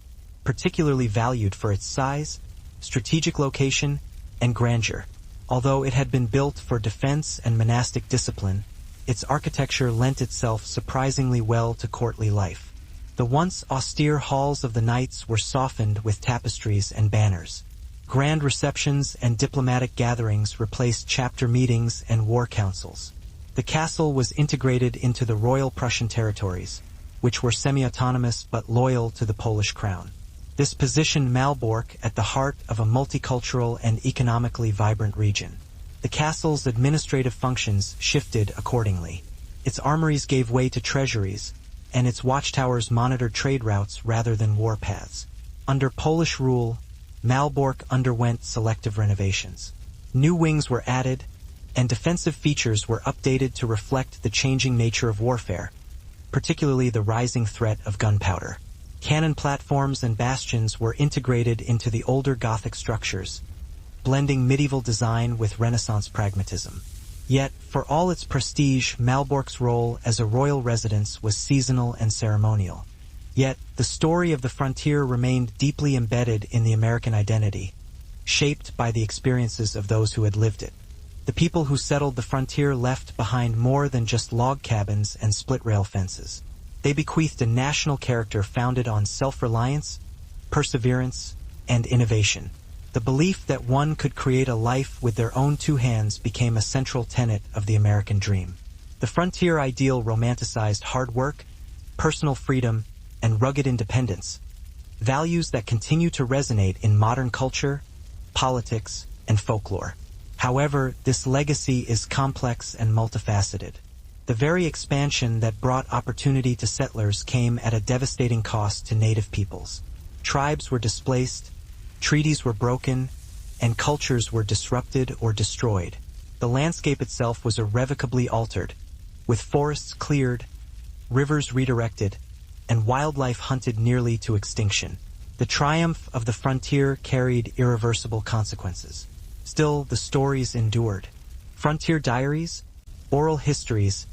particularly valued for its size, strategic location, and grandeur. Although it had been built for defense and monastic discipline, its architecture lent itself surprisingly well to courtly life. The once austere halls of the knights were softened with tapestries and banners. Grand receptions and diplomatic gatherings replaced chapter meetings and war councils. The castle was integrated into the Royal Prussian territories, which were semi-autonomous but loyal to the Polish crown. This positioned Malbork at the heart of a multicultural and economically vibrant region. The castle's administrative functions shifted accordingly. Its armories gave way to treasuries, and its watchtowers monitored trade routes rather than warpaths. Under Polish rule, Malbork underwent selective renovations. New wings were added, and defensive features were updated to reflect the changing nature of warfare, particularly the rising threat of gunpowder. Cannon platforms and bastions were integrated into the older Gothic structures, blending medieval design with Renaissance pragmatism. Yet, for all its prestige, Malbork's role as a royal residence was seasonal and ceremonial. Yet, the story of the frontier remained deeply embedded in the American identity, shaped by the experiences of those who had lived it. The people who settled the frontier left behind more than just log cabins and split-rail fences. They bequeathed a national character founded on self-reliance, perseverance, and innovation. The belief that one could create a life with their own two hands became a central tenet of the American dream. The frontier ideal romanticized hard work, personal freedom, and rugged independence, values that continue to resonate in modern culture, politics, and folklore. However, this legacy is complex and multifaceted. The very expansion that brought opportunity to settlers came at a devastating cost to native peoples. Tribes were displaced, treaties were broken, and cultures were disrupted or destroyed. The landscape itself was irrevocably altered, with forests cleared, rivers redirected, and wildlife hunted nearly to extinction. The triumph of the frontier carried irreversible consequences. Still, the stories endured. Frontier diaries, oral histories,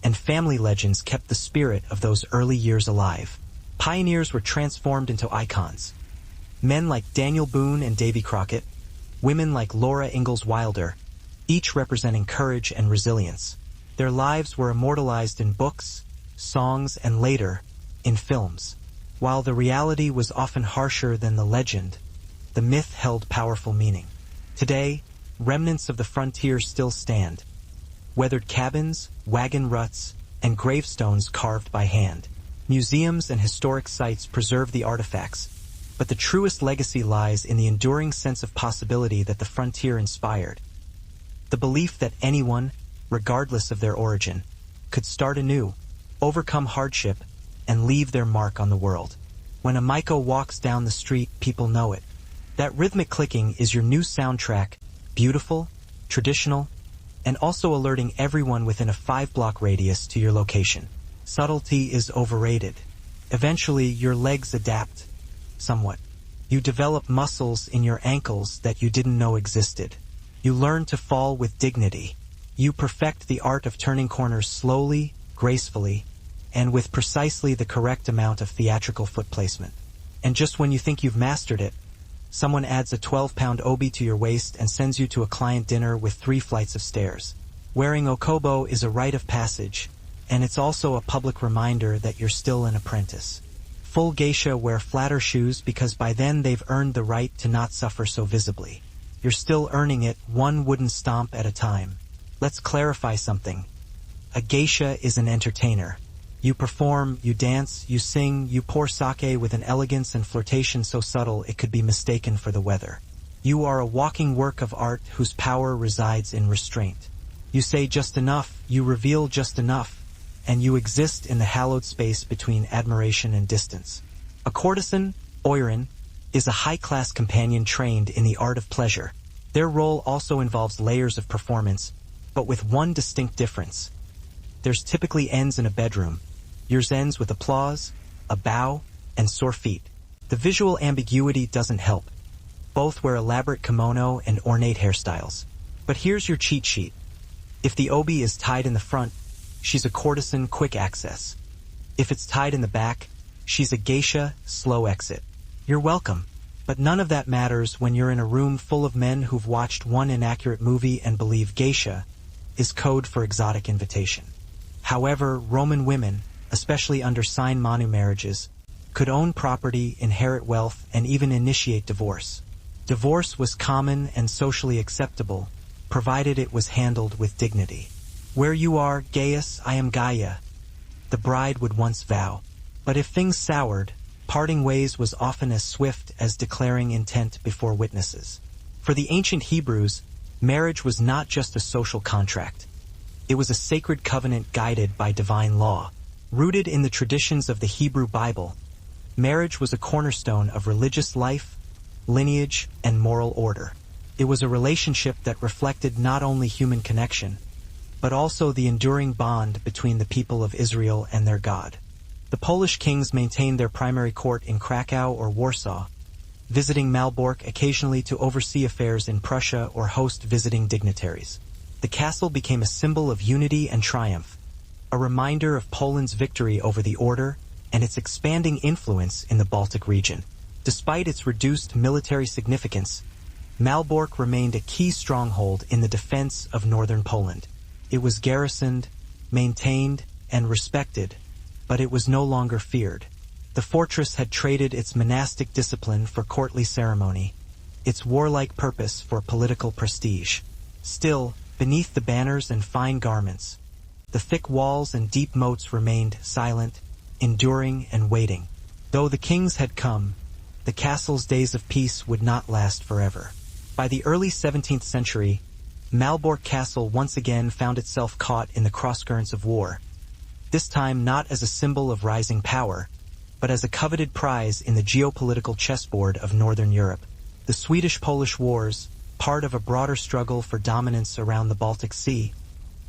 and family legends kept the spirit of those early years alive. Pioneers were transformed into icons. Men like Daniel Boone and Davy Crockett, women like Laura Ingalls Wilder, each representing courage and resilience. Their lives were immortalized in books, songs, and later, in films. While the reality was often harsher than the legend, the myth held powerful meaning. Today, remnants of the frontier still stand. Weathered cabins, wagon ruts, and gravestones carved by hand. Museums and historic sites preserve the artifacts, but the truest legacy lies in the enduring sense of possibility that the frontier inspired. The belief that anyone, regardless of their origin, could start anew, overcome hardship, and leave their mark on the world. When a Maiko walks down the street, people know it. That rhythmic clicking is your new soundtrack, beautiful, traditional, and also alerting everyone within a 5-block radius to your location. Subtlety is overrated. Eventually, your legs adapt, somewhat. You develop muscles in your ankles that you didn't know existed. You learn to fall with dignity. You perfect the art of turning corners slowly, gracefully, and with precisely the correct amount of theatrical foot placement. And just when you think you've mastered it, someone adds a 12-pound obi to your waist and sends you to a client dinner with 3 flights of stairs. Wearing okobo is a rite of passage, and it's also a public reminder that you're still an apprentice. Full geisha wear flatter shoes because by then they've earned the right to not suffer so visibly. You're still earning it one wooden stomp at a time. Let's clarify something. A A geisha is an entertainer. You perform, you dance, you sing, you pour sake with an elegance and flirtation so subtle it could be mistaken for the weather. You are a walking work of art whose power resides in restraint. You say just enough, you reveal just enough, and you exist in the hallowed space between admiration and distance. A courtesan, oiran, is a high-class companion trained in the art of pleasure. Their role also involves layers of performance, but with one distinct difference. Theirs typically ends in a bedroom. Yours ends with applause, a bow, and sore feet. The visual ambiguity doesn't help. Both wear elaborate kimono and ornate hairstyles. But here's your cheat sheet. If the obi is tied in the front, she's a courtesan, quick access. If it's tied in the back, she's a geisha, slow exit. You're welcome. But none of that matters when you're in a room full of men who've watched one inaccurate movie and believe geisha is code for exotic invitation. However, Roman women, especially under sine manu marriages, could own property, inherit wealth, and even initiate divorce. Divorce was common and socially acceptable, provided it was handled with dignity. Where you are, Gaius, I am Gaia, the bride would once vow. But if things soured, parting ways was often as swift as declaring intent before witnesses. For the ancient Hebrews, marriage was not just a social contract. It was a sacred covenant guided by divine law. Rooted in the traditions of the Hebrew Bible, marriage was a cornerstone of religious life, lineage, and moral order. It was a relationship that reflected not only human connection, but also the enduring bond between the people of Israel and their God. The Polish kings maintained their primary court in Krakow or Warsaw, visiting Malbork occasionally to oversee affairs in Prussia or host visiting dignitaries. The castle became a symbol of unity and triumph, a reminder of Poland's victory over the Order and its expanding influence in the Baltic region. Despite its reduced military significance, Malbork remained a key stronghold in the defense of northern Poland. It was garrisoned, maintained, and respected, but it was no longer feared. The fortress had traded its monastic discipline for courtly ceremony, its warlike purpose for political prestige. Still, beneath the banners and fine garments, the thick walls and deep moats remained silent, enduring, and waiting. Though the kings had come, the castle's days of peace would not last forever. By the early 17th century, Malbork Castle once again found itself caught in the crosscurrents of war, this time not as a symbol of rising power, but as a coveted prize in the geopolitical chessboard of Northern Europe. The Swedish-Polish Wars, part of a broader struggle for dominance around the Baltic Sea,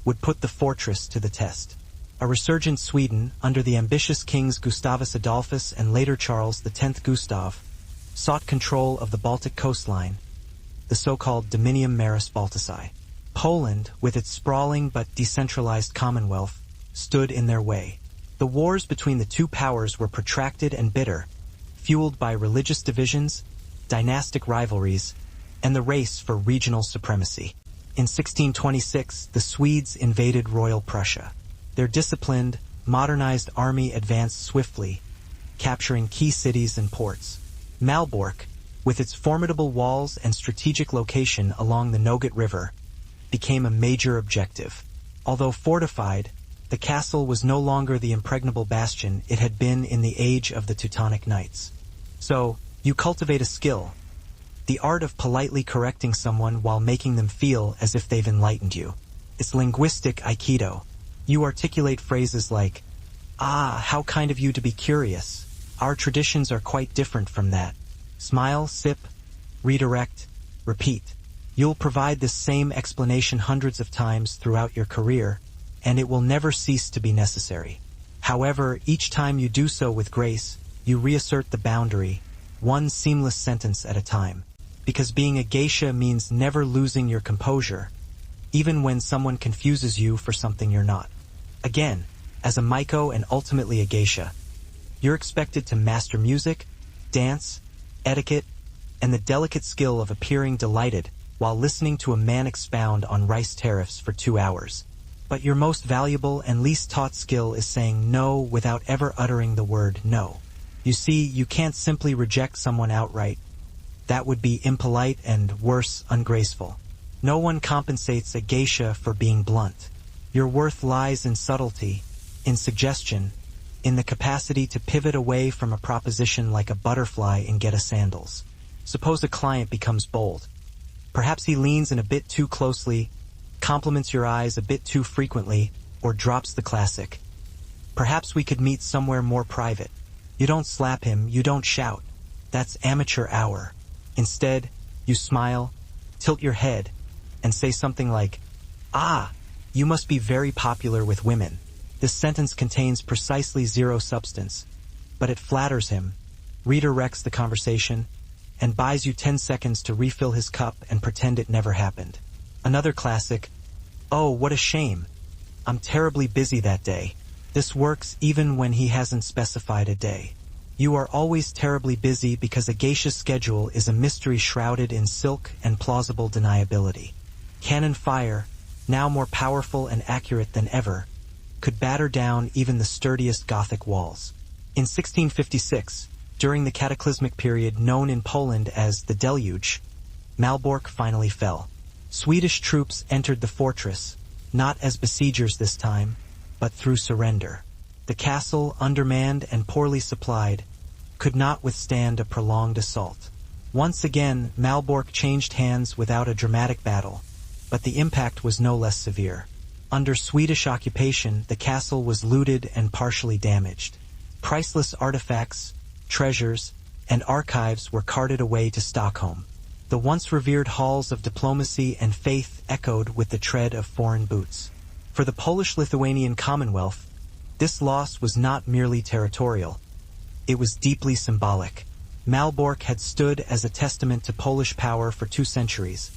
would put the fortress to the test. A resurgent Sweden, under the ambitious kings Gustavus Adolphus and later Charles X Gustav, sought control of the Baltic coastline, the so-called Dominium Maris Balticae. Poland, with its sprawling but decentralized commonwealth, stood in their way. The wars between the two powers were protracted and bitter, fueled by religious divisions, dynastic rivalries, and the race for regional supremacy. In 1626, the Swedes invaded Royal Prussia. Their disciplined, modernized army advanced swiftly, capturing key cities and ports. Malbork, with its formidable walls and strategic location along the Nogat River, became a major objective. Although fortified, the castle was no longer the impregnable bastion it had been in the age of the Teutonic Knights. So, you cultivate a skill, the art of politely correcting someone while making them feel as if they've enlightened you. It's linguistic aikido. You articulate phrases like, "Ah, how kind of you to be curious. Our traditions are quite different from that." Smile, sip, redirect, repeat. You'll provide this same explanation hundreds of times throughout your career, and it will never cease to be necessary. However, each time you do so with grace, you reassert the boundary, one seamless sentence at a time. Because being a geisha means never losing your composure, even when someone confuses you for something you're not. Again, as a maiko and ultimately a geisha, you're expected to master music, dance, etiquette, and the delicate skill of appearing delighted while listening to a man expound on rice tariffs for 2 hours. But your most valuable and least taught skill is saying no without ever uttering the word no. You see, you can't simply reject someone outright. That would be impolite and, worse, ungraceful. No one compensates a geisha for being blunt. Your worth lies in subtlety, in suggestion, in the capacity to pivot away from a proposition like a butterfly in Get a Sandals. Suppose a client becomes bold. Perhaps he leans in a bit too closely, compliments your eyes a bit too frequently, or drops the classic. Perhaps we could meet somewhere more private. You don't slap him, you don't shout. That's amateur hour. Instead, you smile, tilt your head, and say something like, "Ah, you must be very popular with women." This sentence contains precisely zero substance, but it flatters him, redirects the conversation, and buys you 10 seconds to refill his cup and pretend it never happened. Another classic, "Oh, what a shame. I'm terribly busy that day." This works even when he hasn't specified a day. You are always terribly busy because a geisha's schedule is a mystery shrouded in silk and plausible deniability. Cannon fire, now more powerful and accurate than ever, could batter down even the sturdiest Gothic walls. In 1656, during the cataclysmic period known in Poland as the Deluge, Malbork finally fell. Swedish troops entered the fortress, not as besiegers this time, but through surrender. The castle, undermanned and poorly supplied, could not withstand a prolonged assault. Once again, Malbork changed hands without a dramatic battle, but the impact was no less severe. Under Swedish occupation, the castle was looted and partially damaged. Priceless artifacts, treasures, and archives were carted away to Stockholm. The once revered halls of diplomacy and faith echoed with the tread of foreign boots. For the Polish-Lithuanian Commonwealth, this loss was not merely territorial. It was deeply symbolic. Malbork had stood as a testament to Polish power for 2 centuries,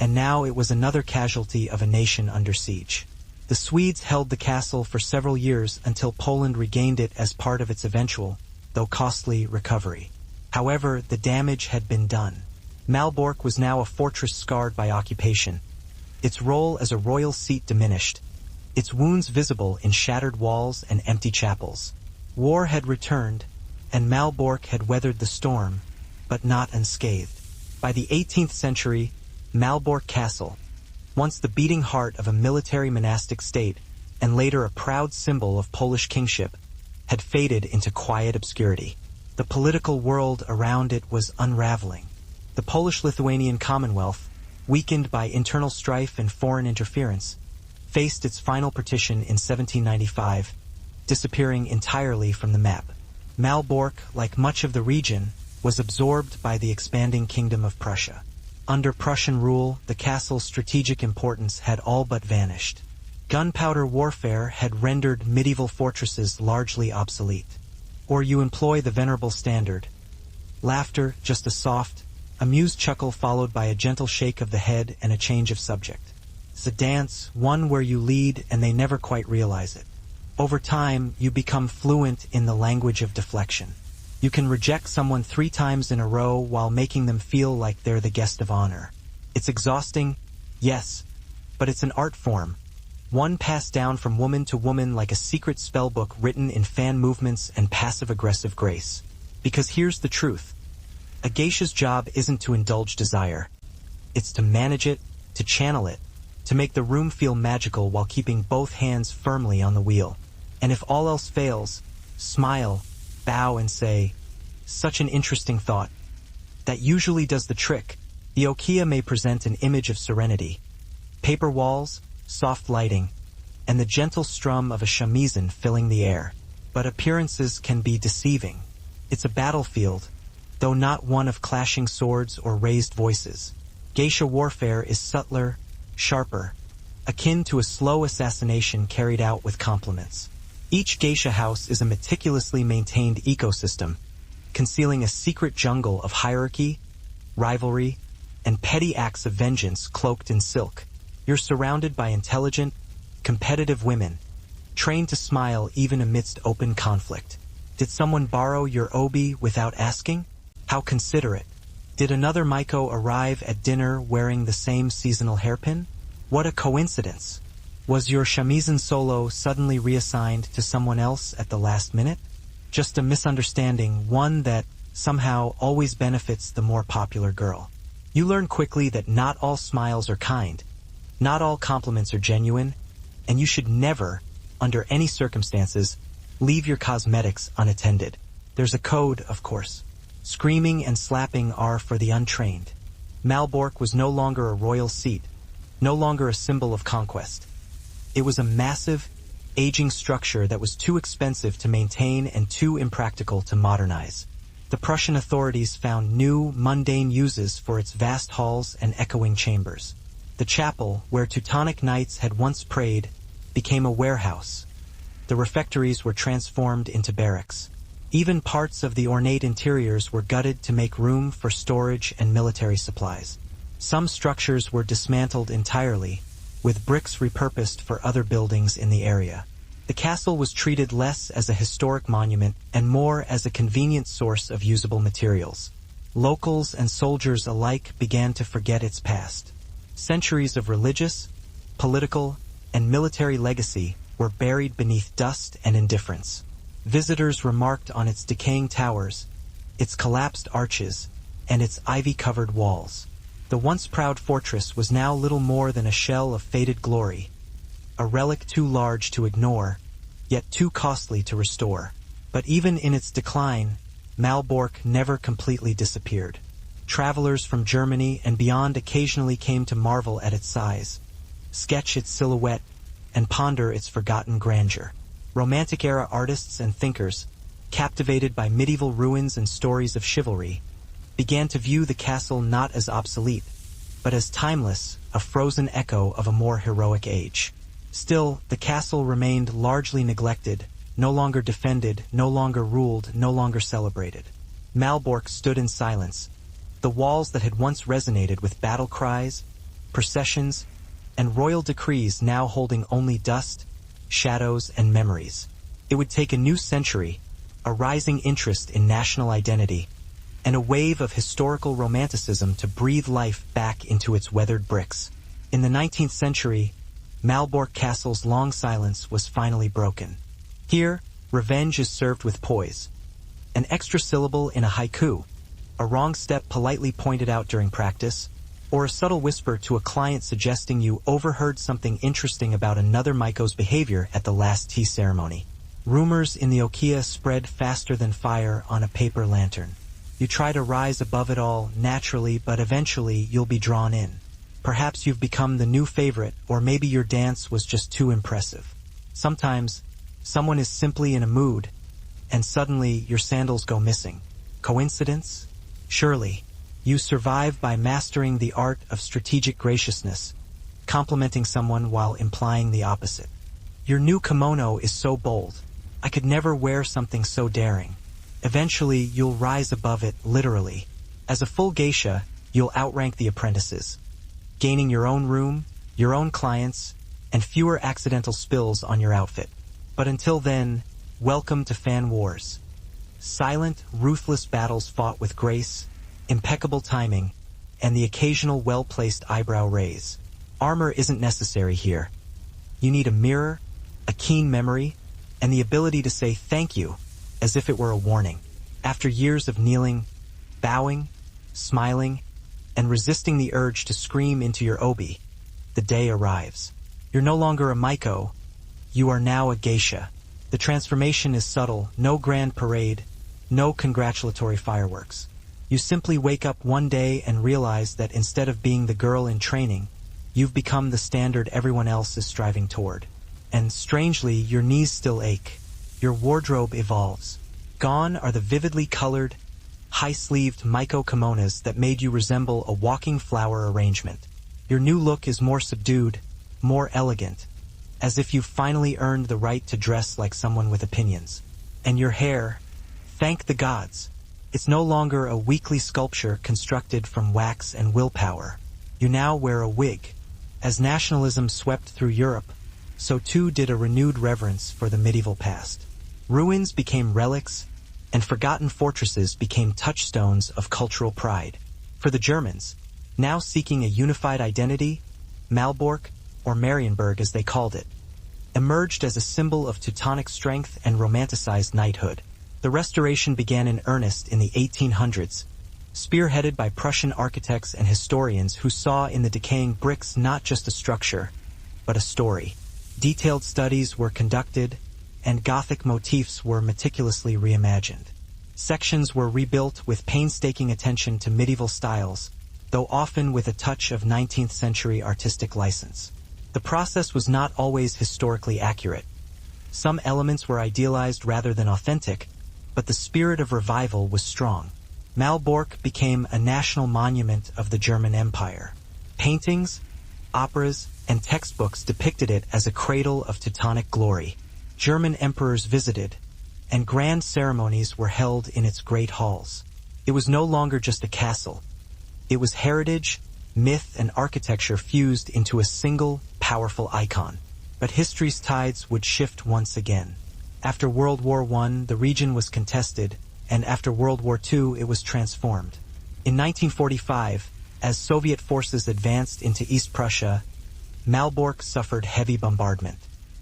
and now it was another casualty of a nation under siege. The Swedes held the castle for several years until Poland regained it as part of its eventual, though costly, recovery. However, the damage had been done. Malbork was now a fortress scarred by occupation, its role as a royal seat diminished, its wounds visible in shattered walls and empty chapels. War had returned, and Malbork had weathered the storm, but not unscathed. By the 18th century, Malbork Castle, once the beating heart of a military monastic state and later a proud symbol of Polish kingship, had faded into quiet obscurity. The political world around it was unraveling. The Polish-Lithuanian Commonwealth, weakened by internal strife and foreign interference, faced its final partition in 1795, disappearing entirely from the map. Malbork, like much of the region, was absorbed by the expanding Kingdom of Prussia. Under Prussian rule, the castle's strategic importance had all but vanished. Gunpowder warfare had rendered medieval fortresses largely obsolete. Or you employ the venerable standard. Laughter, just a soft, amused chuckle followed by a gentle shake of the head and a change of subject. It's a dance, one where you lead and they never quite realize it. Over time, you become fluent in the language of deflection. You can reject someone 3 times in a row while making them feel like they're the guest of honor. It's exhausting, yes, but it's an art form, one passed down from woman to woman like a secret spellbook written in fan movements and passive-aggressive grace. Because here's the truth. A geisha's job isn't to indulge desire. It's to manage it, to channel it, to make the room feel magical while keeping both hands firmly on the wheel. And if all else fails, smile, bow and say, "Such an interesting thought." That usually does the trick. The okia may present an image of serenity. Paper walls, soft lighting, and the gentle strum of a shamisen filling the air. But appearances can be deceiving. It's a battlefield, though not one of clashing swords or raised voices. Geisha warfare is subtler, sharper, akin to a slow assassination carried out with compliments. Each geisha house is a meticulously maintained ecosystem, concealing a secret jungle of hierarchy, rivalry, and petty acts of vengeance cloaked in silk. You're surrounded by intelligent, competitive women, trained to smile even amidst open conflict. Did someone borrow your obi without asking? How considerate. Did another Maiko arrive at dinner wearing the same seasonal hairpin? What a coincidence. Was your shamisen solo suddenly reassigned to someone else at the last minute? Just a misunderstanding, one that somehow always benefits the more popular girl. You learn quickly that not all smiles are kind, not all compliments are genuine, and you should never, under any circumstances, leave your cosmetics unattended. There's a code, of course. Screaming and slapping are for the untrained. Malbork was no longer a royal seat, no longer a symbol of conquest. It was a massive, aging structure that was too expensive to maintain and too impractical to modernize. The Prussian authorities found new, mundane uses for its vast halls and echoing chambers. The chapel, where Teutonic knights had once prayed, became a warehouse. The refectories were transformed into barracks. Even parts of the ornate interiors were gutted to make room for storage and military supplies. Some structures were dismantled entirely, with bricks repurposed for other buildings in the area. The castle was treated less as a historic monument and more as a convenient source of usable materials. Locals and soldiers alike began to forget its past. Centuries of religious, political, and military legacy were buried beneath dust and indifference. Visitors remarked on its decaying towers, its collapsed arches, and its ivy-covered walls. The once proud fortress was now little more than a shell of faded glory, a relic too large to ignore, yet too costly to restore. But even in its decline, Malbork never completely disappeared. Travelers from Germany and beyond occasionally came to marvel at its size, sketch its silhouette, and ponder its forgotten grandeur. Romantic-era artists and thinkers, captivated by medieval ruins and stories of chivalry, began to view the castle not as obsolete, but as timeless, a frozen echo of a more heroic age. Still, the castle remained largely neglected, no longer defended, no longer ruled, no longer celebrated. Malbork stood in silence, the walls that had once resonated with battle cries, processions, and royal decrees now holding only dust, shadows, and memories. It would take a new century, a rising interest in national identity, and a wave of historical romanticism to breathe life back into its weathered bricks. In the 19th century, Malbork Castle's long silence was finally broken. Here, revenge is served with poise. An extra syllable in a haiku, a wrong step politely pointed out during practice, or a subtle whisper to a client suggesting you overheard something interesting about another Maiko's behavior at the last tea ceremony. Rumors in the Okia spread faster than fire on a paper lantern. You try to rise above it all naturally, but eventually you'll be drawn in. Perhaps you've become the new favorite, or maybe your dance was just too impressive. Sometimes, someone is simply in a mood, and suddenly your sandals go missing. Coincidence? Surely. You survive by mastering the art of strategic graciousness, complimenting someone while implying the opposite. Your new kimono is so bold. I could never wear something so daring. Eventually, you'll rise above it, literally. As a full geisha, you'll outrank the apprentices, gaining your own room, your own clients, and fewer accidental spills on your outfit. But until then, welcome to fan wars. Silent, ruthless battles fought with grace, impeccable timing, and the occasional well-placed eyebrow raise. Armor isn't necessary here. You need a mirror, a keen memory, and the ability to say thank you as if it were a warning. After years of kneeling, bowing, smiling, and resisting the urge to scream into your obi, the day arrives. You're no longer a Maiko, you are now a geisha. The transformation is subtle, no grand parade, no congratulatory fireworks. You simply wake up one day and realize that instead of being the girl in training, you've become the standard everyone else is striving toward. And strangely, your knees still ache. Your wardrobe evolves. Gone are the vividly colored, high-sleeved Maiko kimonos that made you resemble a walking flower arrangement. Your new look is more subdued, more elegant, as if you've finally earned the right to dress like someone with opinions. And your hair, thank the gods, it's no longer a weekly sculpture constructed from wax and willpower. You now wear a wig. As nationalism swept through Europe, so too did a renewed reverence for the medieval past. Ruins became relics, and forgotten fortresses became touchstones of cultural pride. For the Germans, now seeking a unified identity, Malbork, or Marienburg as they called it, emerged as a symbol of Teutonic strength and romanticized knighthood. The restoration began in earnest in the 1800s, spearheaded by Prussian architects and historians who saw in the decaying bricks not just a structure, but a story. Detailed studies were conducted, and Gothic motifs were meticulously reimagined. Sections were rebuilt with painstaking attention to medieval styles, though often with a touch of 19th century artistic license. The process was not always historically accurate. Some elements were idealized rather than authentic, but the spirit of revival was strong. Malbork became a national monument of the German Empire. Paintings, operas, and textbooks depicted it as a cradle of Teutonic glory. German emperors visited, and grand ceremonies were held in its great halls. It was no longer just a castle. It was heritage, myth, and architecture fused into a single, powerful icon. But history's tides would shift once again. After World War I, the region was contested, and after World War II, it was transformed. In 1945, as Soviet forces advanced into East Prussia, Malbork suffered heavy bombardment.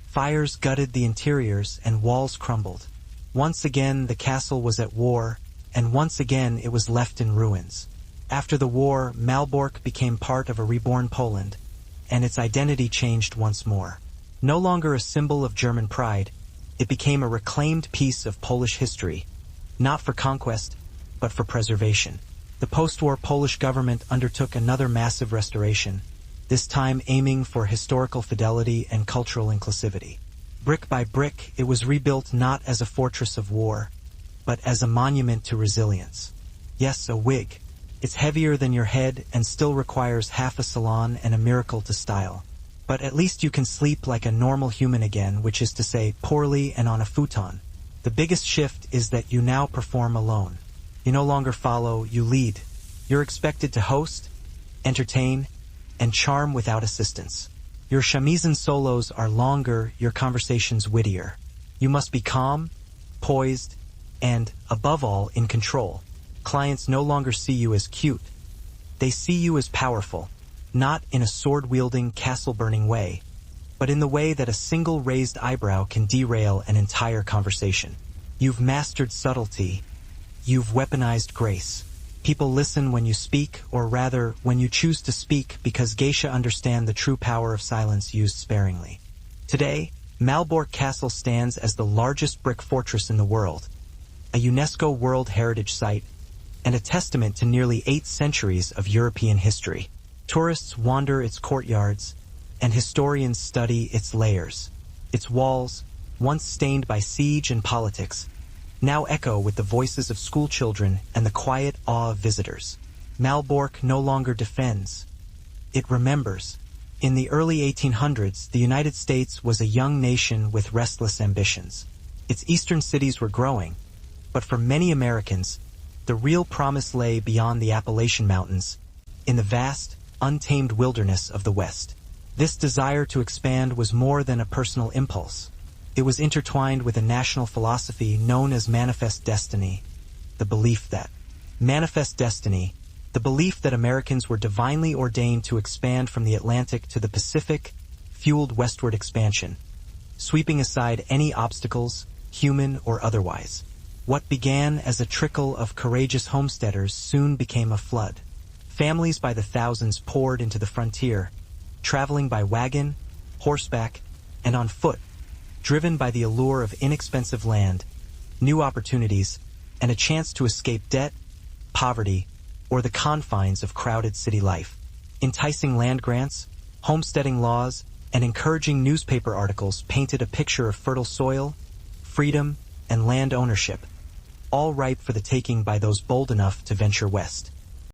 Fires gutted the interiors and walls crumbled. Once again, the castle was at war, and once again it was left in ruins. After the war, Malbork became part of a reborn Poland, and its identity changed once more. No longer a symbol of German pride, it became a reclaimed piece of Polish history, not for conquest, but for preservation. The post-war Polish government undertook another massive restoration, this time aiming for historical fidelity and cultural inclusivity. Brick by brick, it was rebuilt not as a fortress of war, but as a monument to resilience. Yes, a wig. It's heavier than your head and still requires half a salon and a miracle to style. But at least you can sleep like a normal human again, which is to say, poorly and on a futon. The biggest shift is that you now perform alone. You no longer follow, you lead. You're expected to host, entertain, and charm without assistance. Your shamisen solos are longer, your conversations wittier. You must be calm, poised, and, above all, in control. Clients no longer see you as cute. They see you as powerful, not in a sword-wielding, castle-burning way, but in the way that a single raised eyebrow can derail an entire conversation. You've mastered subtlety. You've weaponized grace. People listen when you speak, or rather, when you choose to speak, because geisha understand the true power of silence used sparingly. Today, Malbork Castle stands as the largest brick fortress in the world, a UNESCO World Heritage Site, and a testament to nearly 8 centuries of European history. Tourists wander its courtyards, and historians study its layers. Its walls, once stained by siege and politics, now echo with the voices of schoolchildren and the quiet awe of visitors. Malbork no longer defends. It remembers. In the early 1800s, the United States was a young nation with restless ambitions. Its eastern cities were growing, but for many Americans, the real promise lay beyond the Appalachian Mountains, in the vast, untamed wilderness of the West. This desire to expand was more than a personal impulse. It was intertwined with a national philosophy known as manifest destiny, the belief that Americans were divinely ordained to expand from the Atlantic to the Pacific, fueled westward expansion, sweeping aside any obstacles, human or otherwise. What began as a trickle of courageous homesteaders soon became a flood. Families by the thousands poured into the frontier, traveling by wagon, horseback, and on foot, driven by the allure of inexpensive land, new opportunities, and a chance to escape debt, poverty, or the confines of crowded city life. Enticing land grants, homesteading laws, and encouraging newspaper articles painted a picture of fertile soil, freedom, and land ownership, all ripe for the taking by those bold enough to venture west.